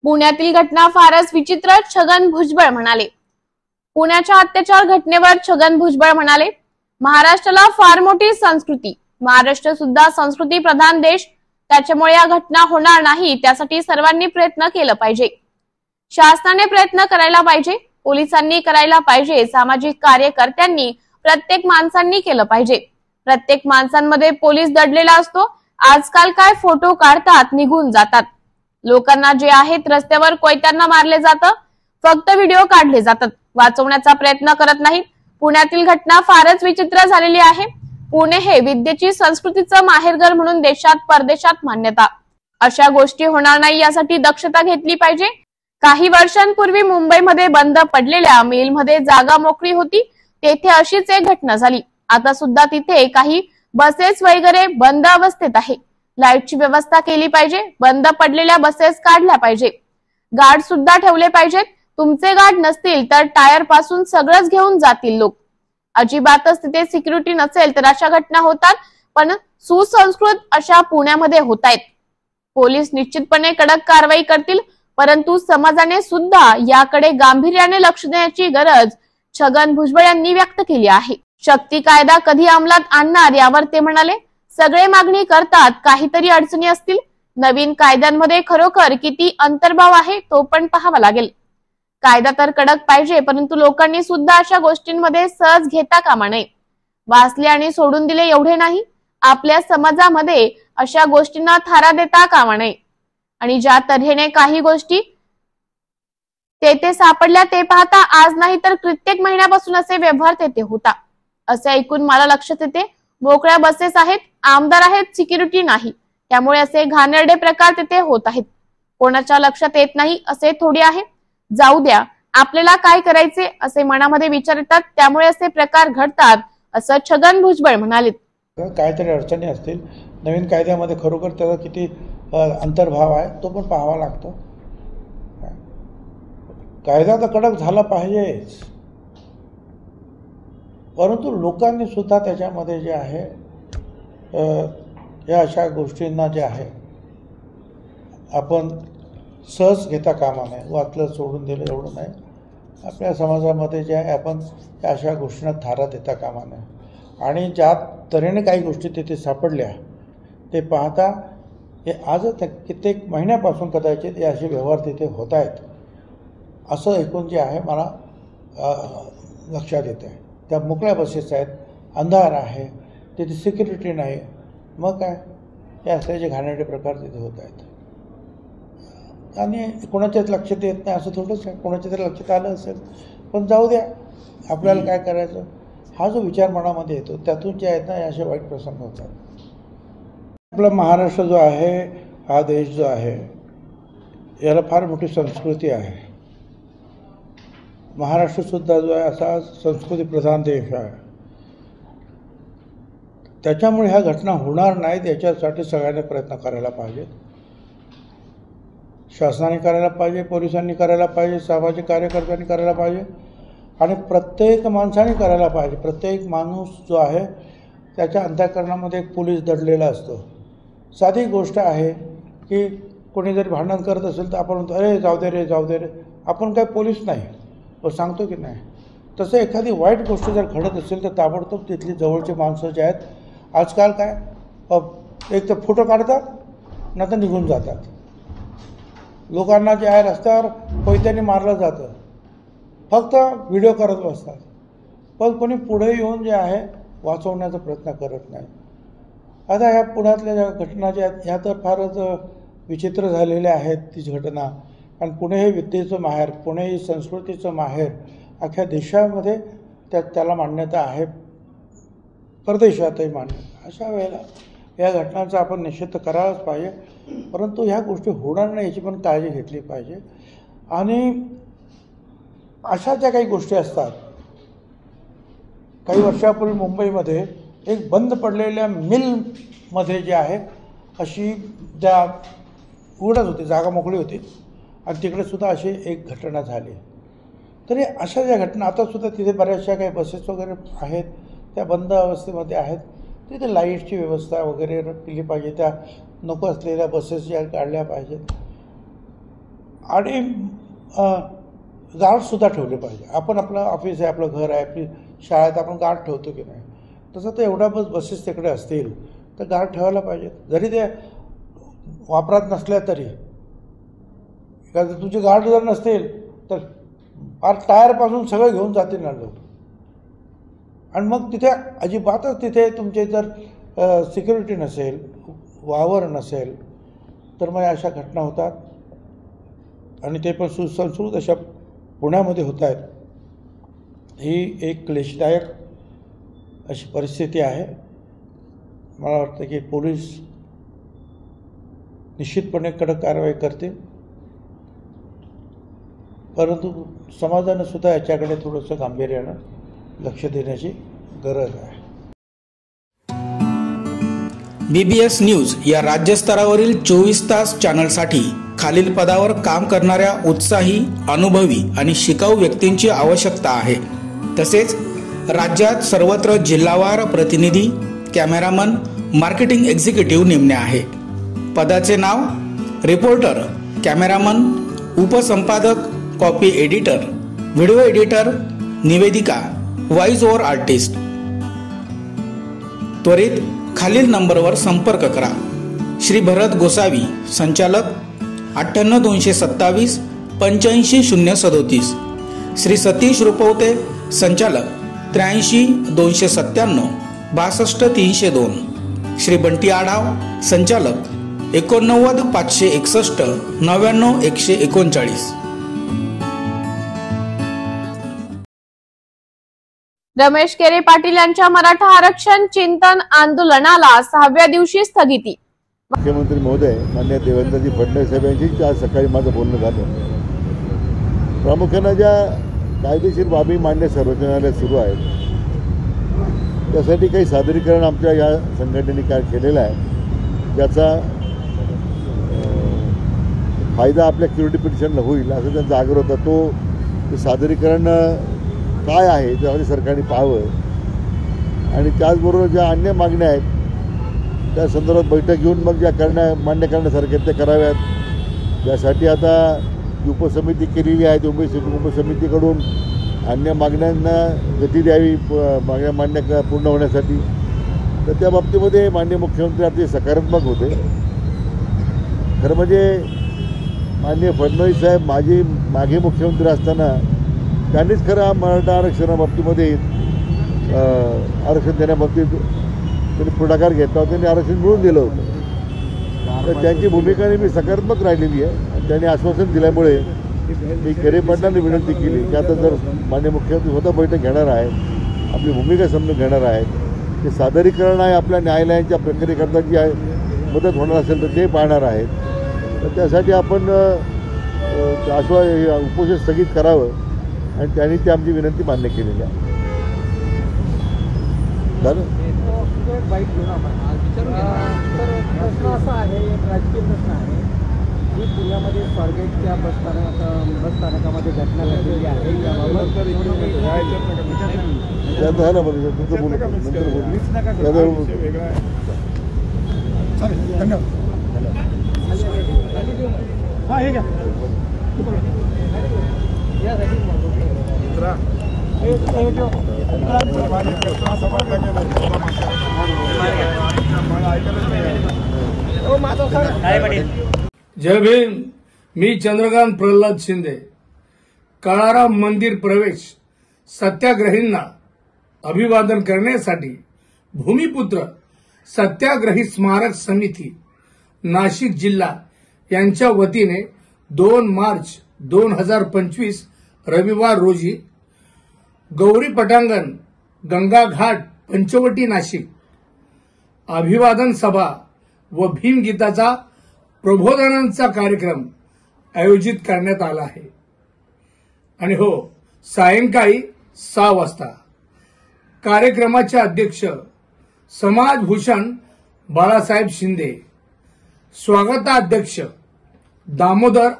पुण्यातील घटना फारच विचित्र, छगन भुजबळ म्हणाले. पुण्याच्या अत्याचार घटनेवर छगन भुजबळ म्हणाले, महाराष्ट्राला फार मोठी संस्कृती, महाराष्ट्र सुद्धा संस्कृती प्रधान देश, त्याच्यामुळे या घटना होणार नाही. त्यासाठी सर्वांनी प्रयत्न केला पाहिजे. शासनाने प्रयत्न करायला पाहिजे, पोलिसांनी करायला पाहिजे, सामाजिक कार्यकर्त्यांनी, प्रत्येक माणसांनी केलं पाहिजे. प्रत्येक माणसांमध्ये पोलीस दडलेला असतो. आजकाल काय फोटो काढतात, निघून जातात. लोकांना जे आहेत रस्त्यावर कोयत्यांना मारले जातं, फक्त व्हिडिओ काढले जातात, वाचवण्याचा प्रयत्न करत नाहीत. पुण्यातील घटना फारच विचित्र झालेली आहे. पुणे हे विद्येची, संस्कृतीचं माहेरघर म्हणून देशात परदेशात मान्यता. अशा गोष्टी होणार नाही यासाठी दक्षता घेतली पाहिजे. काही वर्षांपूर्वी मुंबईमध्ये बंद पडलेल्या मिलमध्ये जागा मोकळी होती, तेथे अशीच एक घटना झाली. आता सुद्धा तिथे काही बसेस वगैरे बंद अवस्थेत आहे. लाईटची व्यवस्था केली पाहिजे. बंद पडलेल्या बसेस काढल्या पाहिजे. गार्ड सुद्धा ठेवले पाहिजेत. तुमचे गार्ड नसतील तर टायर पासून सगळंच घेऊन जातील लोक. अजिबातच तिथे सिक्युरिटी नसेल तर अशा घटना होतात. पण सुसंस्कृत अशा पुण्यामध्ये होत आहेत. पोलीस निश्चितपणे कडक कारवाई करतील, परंतु समाजाने सुद्धा याकडे गांभीर्याने लक्ष देण्याची गरज छगन भुजबळ यांनी व्यक्त केली आहे. शक्ती कायदा कधी अंमलात आणणार यावर ते म्हणाले, सगळे मागणी करतात, काहीतरी अडचणी असतील. नवीन कायद्यांमध्ये खरोखर किती अंतर्भाव आहे तो पण पाहावा लागेल. कायदा तर कडक पाहिजे, परंतु लोकांनी सुद्धा अशा गोष्टींमध्ये सहज घेता कामा नये. वाचले आणि सोडून दिले एवढे नाही, आपल्या समाजामध्ये अशा गोष्टींना थारा देता कामा नये. आणि ज्या तऱ्हेने काही गोष्टी तेथे सापडल्या ते पाहता आज नाही तर कित्येक महिन्यापासून असे व्यवहार तेथे होता. असे ऐकून मला लक्षात येते, मोकळ्या बसेस आहेत, आमदार आहेत, सिक्युरिटी नाही, त्यामुळे असे घाणेरडे प्रकार तेथे होत आहेत. कोणाच्या लक्षात येत नाही असे थोडी आहे. जाऊ द्या, आपल्याला काय करायचे असे मनामध्ये विचार येतात, त्यामुळे असे प्रकार घडतात, असं छगन भुजबळ म्हणाले.
काहीतरी अडचणी असतील, नवीन कायद्यामध्ये खरोखर त्याचा किती अंतर्भाव आहे तो पण पाहावा लागतो. कायदा तर कडक झाला पाहिजेच, परंतु लोकांनी सुद्धा त्याच्यामध्ये जे आहे या अशा गोष्टींना जे आहे आपण सहज घेता कामा नये. वाचलं सोडून दिलं एवढं नाही. आपल्या समाजामध्ये जे आहे आपण या अशा गोष्टींना थारा देता कामा नये. आणि ज्या तऱ्हेने काही गोष्टी तिथे सापडल्या ते पाहता हे आजच कित्येक महिन्यापासून कदाचित हे असे व्यवहार तिथे होत आहेत असं ऐकून जे आहे मला लक्षात येतं आहे. त्या मोकळ्या बसेस आहेत, अंधार आहे, तिथे सिक्युरिटी नाही, मग काय हे असल्याचे घाणेरडे प्रकार तिथे होत आहेत. आणि कोणाच्याच लक्षात येत नाही असं थोडंच आहे. कोणाच्या तरी लक्षात आलं असेल, पण जाऊ द्या, आपल्याला काय करायचं हा जो विचार मनामध्ये येतो त्यातून जे आहेत ना असे वाईट प्रसंग होतात. आपला महाराष्ट्र जो आहे, हा देश जो आहे, याला फार मोठी संस्कृती आहे. महाराष्ट्रसुद्धा जो आहे असा संस्कृतीप्रधान देश आहे. त्याच्यामुळे ह्या घटना होणार नाहीत याच्यासाठी सगळ्यांनी प्रयत्न करायला पाहिजेत. शासनाने करायला पाहिजे, पोलिसांनी करायला पाहिजे, सामाजिक कार्यकर्त्यांनी करायला पाहिजे आणि प्रत्येक माणसाने करायला पाहिजे. प्रत्येक माणूस जो आहे त्याच्या अंतःकरणामध्ये एक पोलीस दडलेला असतो. साधी गोष्ट आहे की कोणी जरी भांडण करत असेल तर आपण म्हणतो अरे जाऊ दे रे, जाऊ दे रे. आपण काय पोलीस नाही, तो सांगतो की नाही. तसं एखादी वाईट गोष्ट जर घडत असेल तर ताबडतोब तिथली जवळची माणसं जे आहेत आजकाल काय एक तर फोटो काढतात नाही तर निघून जातात. लोकांना जे आहे रस्त्यावर कोयत्याने मारलं जातं, फक्त व्हिडिओ करत बसतात, पण कोणी पुढे येऊन जे आहे वाचवण्याचा प्रयत्न करत नाही. आता ह्या पुण्यातल्या ज्या घटना ज्या आहेत ह्या तर फारच विचित्र झालेल्या आहेत. तीच घटना, आणि पुणे हे विद्येचं माहेर, पुणे ही संस्कृतीचं माहेर, अख्ख्या देशामध्ये त्याला मान्यता आहे, परदेशातही मान्यता. अशा वेळेला या घटनांचा आपण निषेध करायलाच पाहिजे, परंतु ह्या गोष्टी होणार नाही याची पण काळजी घेतली पाहिजे. आणि अशा ज्या काही गोष्टी असतात, काही वर्षापूर्वी मुंबईमध्ये एक बंद पडलेल्या मिलमध्ये जे आहे अशी ज्या उघडत होती, जागा मोकळी होती आणि तिकडे सुद्धा अशी एक घटना झाली. तरी अशा ज्या घटना आता सुद्धा तिथे बऱ्याचशा काही बसेस वगैरे आहेत त्या बंद अवस्थेमध्ये आहेत. तिथे लाईटची व्यवस्था वगैरे केली पाहिजे, त्या नको असलेल्या बसेस ज्या काढल्या पाहिजेत आणि गार्डसुद्धा ठेवले पाहिजे. आपण आपलं ऑफिस आहे, आपलं घर आहे, आपली शाळा आहे, आपण गार्ड ठेवतो की नाही. तसं तर एवढ्या बसेस तिकडे असतील तर गार्ड ठेवायला पाहिजेत, जरी ते वापरात नसल्या तरी. कारण तुमचे गार्ड जर नसतील तर फार टायरपासून सगळं घेऊन जातील ना लोक. आणि मग तिथे अजिबातच तिथे तुमचे जर सिक्युरिटी नसेल, वावर नसेल तर मग अशा घटना होतात. आणि ते पण सुसंस्कृत अशा पुण्यामध्ये होत आहेत. ही एक क्लेशदायक अशी परिस्थिती आहे. मला वाटतं की पोलीस निश्चितपणे कडक कारवाई करतील, परंतु समाजानं सुद्धा याच्याकडे थोडंसं गांभीर्यानं लक्ष देण्याची गरज आहे.
BBS न्यूज या राज्यस्तरावरील 24 तास चॅनलसाठी खालील पदावर काम करणाऱ्या उत्साही, अनुभवी आणि शिकाऊ व्यक्तींची आवश्यकता आहे. तसेच राज्यात सर्वत्र जिल्हावार प्रतिनिधी, कॅमेरामन, मार्केटिंग एक्झिक्युटिव्ह नेमणे आहे. पदाचे नाव रिपोर्टर, कॅमेरामन, उपसंपादक, कॉपी एडिटर, व्हिडिओ एडिटर, निवेदिका, व्हॉइस ओव्हर आर्टिस्ट। त्वरित खालील नंबरवर संपर्क करा। श्री भरत गोसावी, संचालक 98 227 85 037, श्री सतीश रुपवते, संचालक 83 297 62 302, श्री बंटी आढाव, संचालक 89 561 99 139।
रमेश केरे पाटील यांच्या मराठा आरक्षण चिंतन आंदोलनाला 6व्या दिवशी स्थगिती।
मुख्यमंत्री महोदय माननीय देवेंद्रजी फडणवीस साहेबांशी आज सकाळी माझं बोलणं झालं। प्रामुख्याने ज्या कायदेशीर बाबी मान्य सर्वोच्च न्यायालयात सुरू आहेत त्यासाठी काही सादरीकरण आमच्या या संघटनेने काय केलेलं आहे, ज्याचा फायदा आपल्या क्युरिटी पिटिशनला होईल असं त्यांचा आग्रह होता। तो सादरीकरण काय आहे त्यामध्ये सरकारने पाहावं आणि त्याचबरोबर ज्या अन्य मागण्या आहेत त्या संदर्भात बैठक घेऊन मग ज्या मान्य करण्यासारख्या त्या कराव्यात। त्यासाठी आता उपसमिती केलेली आहे, उपसमितीकडून अन्य मागण्यांना गती द्यावी, मागण्या मान्य पूर्ण होण्यासाठी। तर त्या बाबतीमध्ये माननीय मुख्यमंत्री अगदी सकारात्मक होते। खरं म्हणजे माननीय फडणवीस साहेब मागे मुख्यमंत्री असताना त्यांनीच खरं मराठा आरक्षणाबाबतीमध्ये आरक्षण देण्याबाबतीत त्यांनी पुढाकार घेतला होता, त्यांनी आरक्षण मिळवून दिलं होतं। तर त्यांची भूमिका नेहमी सकारात्मक राहिलेली आहे। त्यांनी आश्वासन दिल्यामुळे मी केरे पाटलांनी विनंती केली की आता जर माननीय मुख्यमंत्री स्वतः बैठक घेणार आहेत, आपली भूमिका समजून घेणार आहेत, ते सादरीकरण आहे आपल्या न्यायालयांच्या प्रक्रियेकरता जी आहे मदत होणार असेल तर ते पाहणार आहेत। तर त्यासाठी आपण उपोषण स्थगित करावं आणि त्यांनी ती आमची विनंती मान्य केलेली आहे।
प्रश्न असा आहे, एक राजकीय प्रश्न आहे की पुण्यामध्ये स्वारगेटच्या बसस्थानकामध्ये घटना घडलेली आहे,
त्यात झालं म्हणजे तुमचं बोलू नंतर बोलू।
धन्यवाद। हां हे घ्या
जय भीम। मी चंद्रकांत प्रल्हाद शिंदे। काळाराम मंदिर प्रवेश सत्याग्रहींना अभिवादन करण्यासाठी भूमिपुत्र सत्याग्रही स्मारक समिती नाशिक जिल्हा यांच्या वतीने 2 मार्च 2025 रविवार रोजी गौरी पटांगण, गंगा घाट, पंचवटी, नाशिक अभिवादन सभा व भीमगीताचा प्रबोधनांचा कार्यक्रम आयोजित करण्यात आला आहे। आणि हो, सायंकाळी 6 वाजता कार्यक्रमाचे अध्यक्ष समाजभूषण बाळासाहेब शिंदे, स्वागताध्यक्ष दामोदर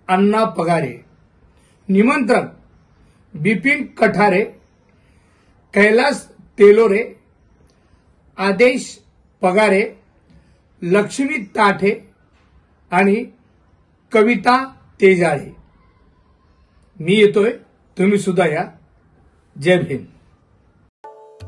अण्णा पगारे, निमंत्रक बिपिन कठारे, कैलास तेलोरे, आदेश पगारे, लक्ष्मी ताठे आणि कविता तेजाळे। मी येतोय, तुम्ही सुद्धा या। जय भीम।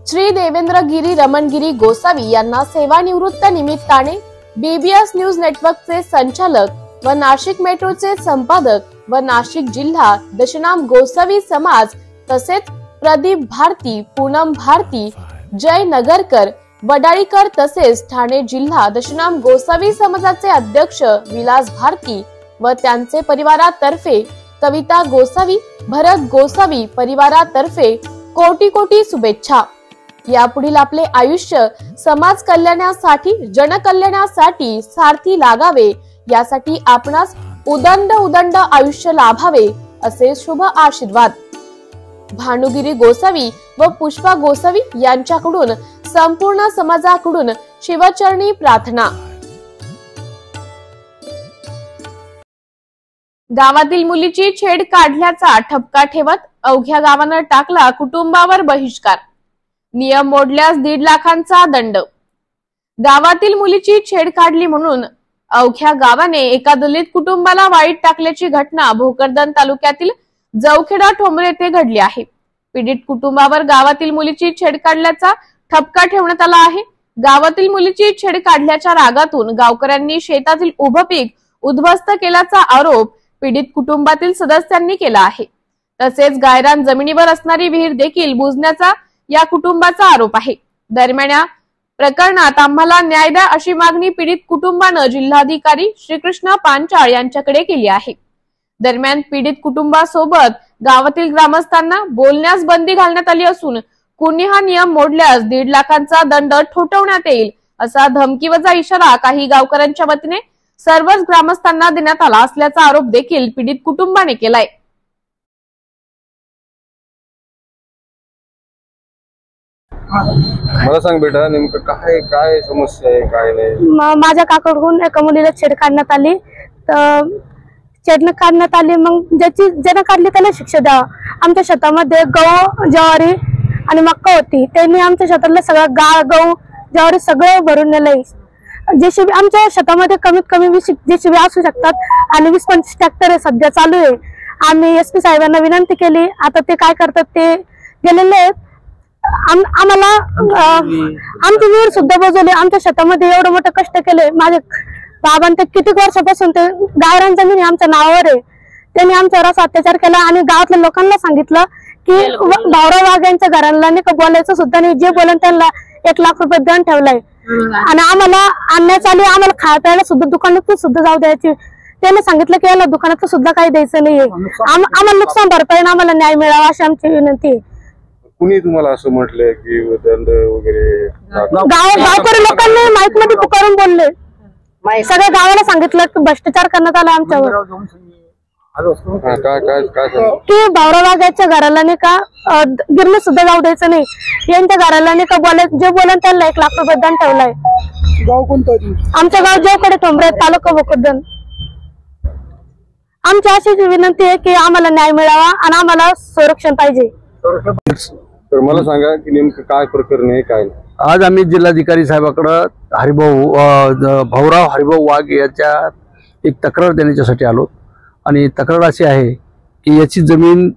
श्री देवेंद्रगिरी रमणगिरी गोसावी यांना सेवानिवृत्त निमित्ताने बीबीएस न्यूज नेटवर्कचे संचालक व नाशिक मेट्रोचे संपादक व नाशिक जिल्हा दशनाम गोसावी समाज तसेच प्रदीप भारती, पूनम भारती, जय नगरकर, वडाळीकर तसेच ठाणे जिल्हा दशनाम गोसावी समाजाचे अध्यक्ष विलास भारती व त्यांचे परिवारातर्फे कविता गोसावी, भरत गोसावी परिवारातर्फे कोटी कोटी शुभेच्छा। यापुढील आपले आयुष्य समाज कल्याणासाठी, जनकल्याणासाठी सारथी लागावे, यासाठी आपणास उदंड आयुष्य लाभावे असे शुभ आशीर्वाद भानुगिरी गोसावी व पुष्पा गोसावी यांच्याकडून संपूर्ण समाजाकडून शिवचरणी प्रार्थना। गावातील मुलीची छेड काढल्याचा ठपका ठेवत अवघ्या गावानं टाकला कुटुंबावर बहिष्कार, नियम मोडल्यास 1.5 लाखांचा दंड। गावातील मुलीची छेड काढली म्हणून अवघ्या गावाने एका दलित कुटुंबाला वाळीत टाकल्याची घटना भोकरदन तालुक्यातील जवखेडा ठोंबरे येथे घडली आहे। पीडित कुटुंबावर गावातील मुलीची छेड काढल्याचा ठपका ठेवण्यात आला आहे। गावातील मुलीची छेड काढल्याच्या रागातून गावकऱ्यांनी शेतातील उभं पीक उद्ध्वस्त केल्याचा आरोप पीडित कुटुंबातील सदस्यांनी केला आहे। तसेच गायरान जमिनीवर असणारी विहीर देखील बुजण्याचा या कुटुंबाचा आरोप आहे। दरम्यान या प्रकरणात आम्हाला न्याय द्या अशी मागणी पीडित कुटुंबानं जिल्हाधिकारी श्रीकृष्ण पांचाळ यांच्याकडे केली आहे। दरम्यान पीडित कुटुंबासोबत गावातील ग्रामस्थांना बोलण्यास बंदी घालण्यात आली असून कुणी हा नियम मोडल्यास 1.5 लाखांचा दंड ठोठावण्यात येईल असा धमकीवजा इशारा काही गावकऱ्यांच्या वतीने सर्वच ग्रामस्थांना देण्यात आला असल्याचा आरोप देखील पीडित कुटुंबाने केलाय।
मला सांग बेटा, नेमकं काय काय समस्या आहे काय नाही?
माझ्या काकाकडून एका मुलीला छेड काढण्यात आली, तर छेड काढण्यात आली, मग ज्यानं काढली त्याला शिक्षा द्यावा। आमच्या शेतामध्ये गहू ज्वारी आणि मक्का होती, त्यांनी आमच्या शेतातलं सगळं गहू ज्वारी सगळं भरून नेलंय। जेसीबी आमच्या शेतामध्ये कमीत कमी 20 जेसीबी असू शकतात आणि 20-25 ट्रॅक्टर सध्या चालू आहे। आम्ही SP साहेबांना विनंती केली, आता ते काय करतात ते गेलेले आहेत। आम्हाला आमची विहीर सुद्धा बुजवली। आमच्या शेतामध्ये एवढं मोठं कष्ट केले, माझ्या बाबांनी ते किती वर्षापासून ते गायरान जमीन आमच्या नावावर आहे, त्यांनी आमच्यावर असा अत्याचार केला आणि गावातल्या लोकांना सांगितलं की भाऊराव वाघ यांच्या घराला नाही का बोलायचं सुद्धा नाही, जे बोलन त्यांना 1 लाख रुपये दंड ठेवलाय आणि आम्हाला आणण्यात आली। आम्हाला खायला प्यायला सुद्धा दुकानातून सुद्धा जाऊ द्यायची, त्यांनी सांगितलं की याला दुकानातलं सुद्धा काही द्यायचं नाहीये। आम्हाला नुकसान भरपाई आम्हाला न्याय मिळावा अशी आमची विनंती आहे।
कुणी तुम्हाला असं म्हटलंय की दंड वगैरे?
गावकरी लोकांनी माईक मध्ये पुकारून बोलले, सगळ्या गावाला सांगितलं की भ्रष्टाचार करण्यात आला आमच्यावर, की भाऊराव वाघ यांच्या घराला नाही का गिरणी सुद्धा जाऊ द्यायचं नाही, यांच्या घराला नाही का जे बोलन त्यांना 1 लाख रुपये दंड ठेवलाय।
गाव कोणतं?
आमच्या गाव जवखेडा ठोंबरे तालुका भोकरदन। आमची अशी विनंती आहे की आम्हाला न्याय मिळावा आणि आम्हाला संरक्षण पाहिजे।
तर मला सांगा की नेमकं काय प्रकरण आहे काय?
आज आम्ही जिल्हाधिकारी साहेबाकडे भाऊराव हरिभाऊ वाघ याच्या एक तक्रार देण्यासाठी आलो आणि तक्रार अशी आहे की याची जमीन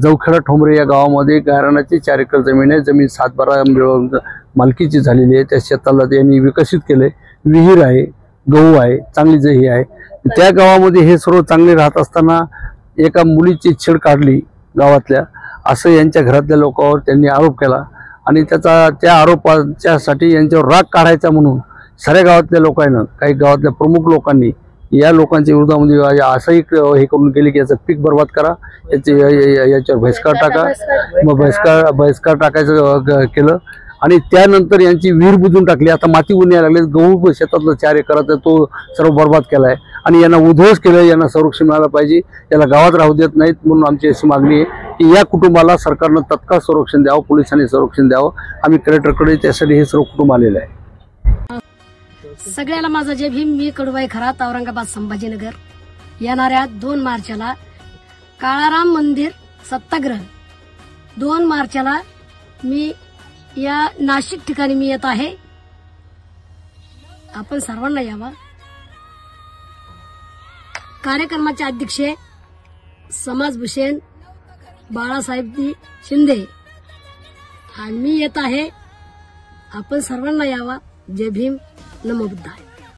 जवखेडा ठोंबरे या गावामध्ये गायरानाची 4 एकर जमीन आहे। जमीन 7-12 मिळून मालकीची झालेली आहे। त्या शेताला त्यांनी विकसित केले, विहीर आहे, गहू आहे, चांगली जही आहे। त्या गावामध्ये हे सर्व चांगले राहत असताना एका मुलीची छेड काढली गावातल्या, असं यांच्या घरातल्या लोकांवर त्यांनी आरोप केला आणि त्या आरोपाच्यासाठी यांच्यावर राग काढायचा म्हणून साऱ्या गावातल्या लोकांना, काही गावातल्या प्रमुख लोकांनी या लोकांच्या विरोधामध्ये असंही हे करून गेले की याचं पीक बर्बाद करा, याच्यावर बहिष्कार टाका। मग बहिष्कार टाकायचं केलं आणि त्यानंतर यांची विहीर बुजून टाकली। आता माती उन्हायला लागले, गहू शेतातलं 4 एकराचा तो सर्व बर्बाद केलाय आणि यांना उद्ध्वस्त केलं। यांना संरक्षण मिळालं पाहिजे, याला गावात राहू देत नाहीत म्हणून आमची अशी मागणी आहे की या कुटुंबाला सरकारनं तत्काळ संरक्षण द्यावं, पोलिसांनी संरक्षण द्यावं। आम्ही कलेक्टरकडे त्यासाठी हे सर्व कुटुंब आलेलं आहे।
सगळ्याला माझा जय भीम। मी कडुबाई खरात, औरंगाबाद संभाजीनगर। येणाऱ्या 2 मार्चला काळाराम मंदिर सत्याग्रह, 2 मार्चला मी या नाशिक ठिकाणी मी येत आहे। आपण सर्वांना यावा। कार्यक्रमाचे अध्यक्ष समाजभूषण बाळासाहेब शिंदे आणि मी येत आहे। आपण सर्वांना यावा। जय भीम, नमो बुद्धाय।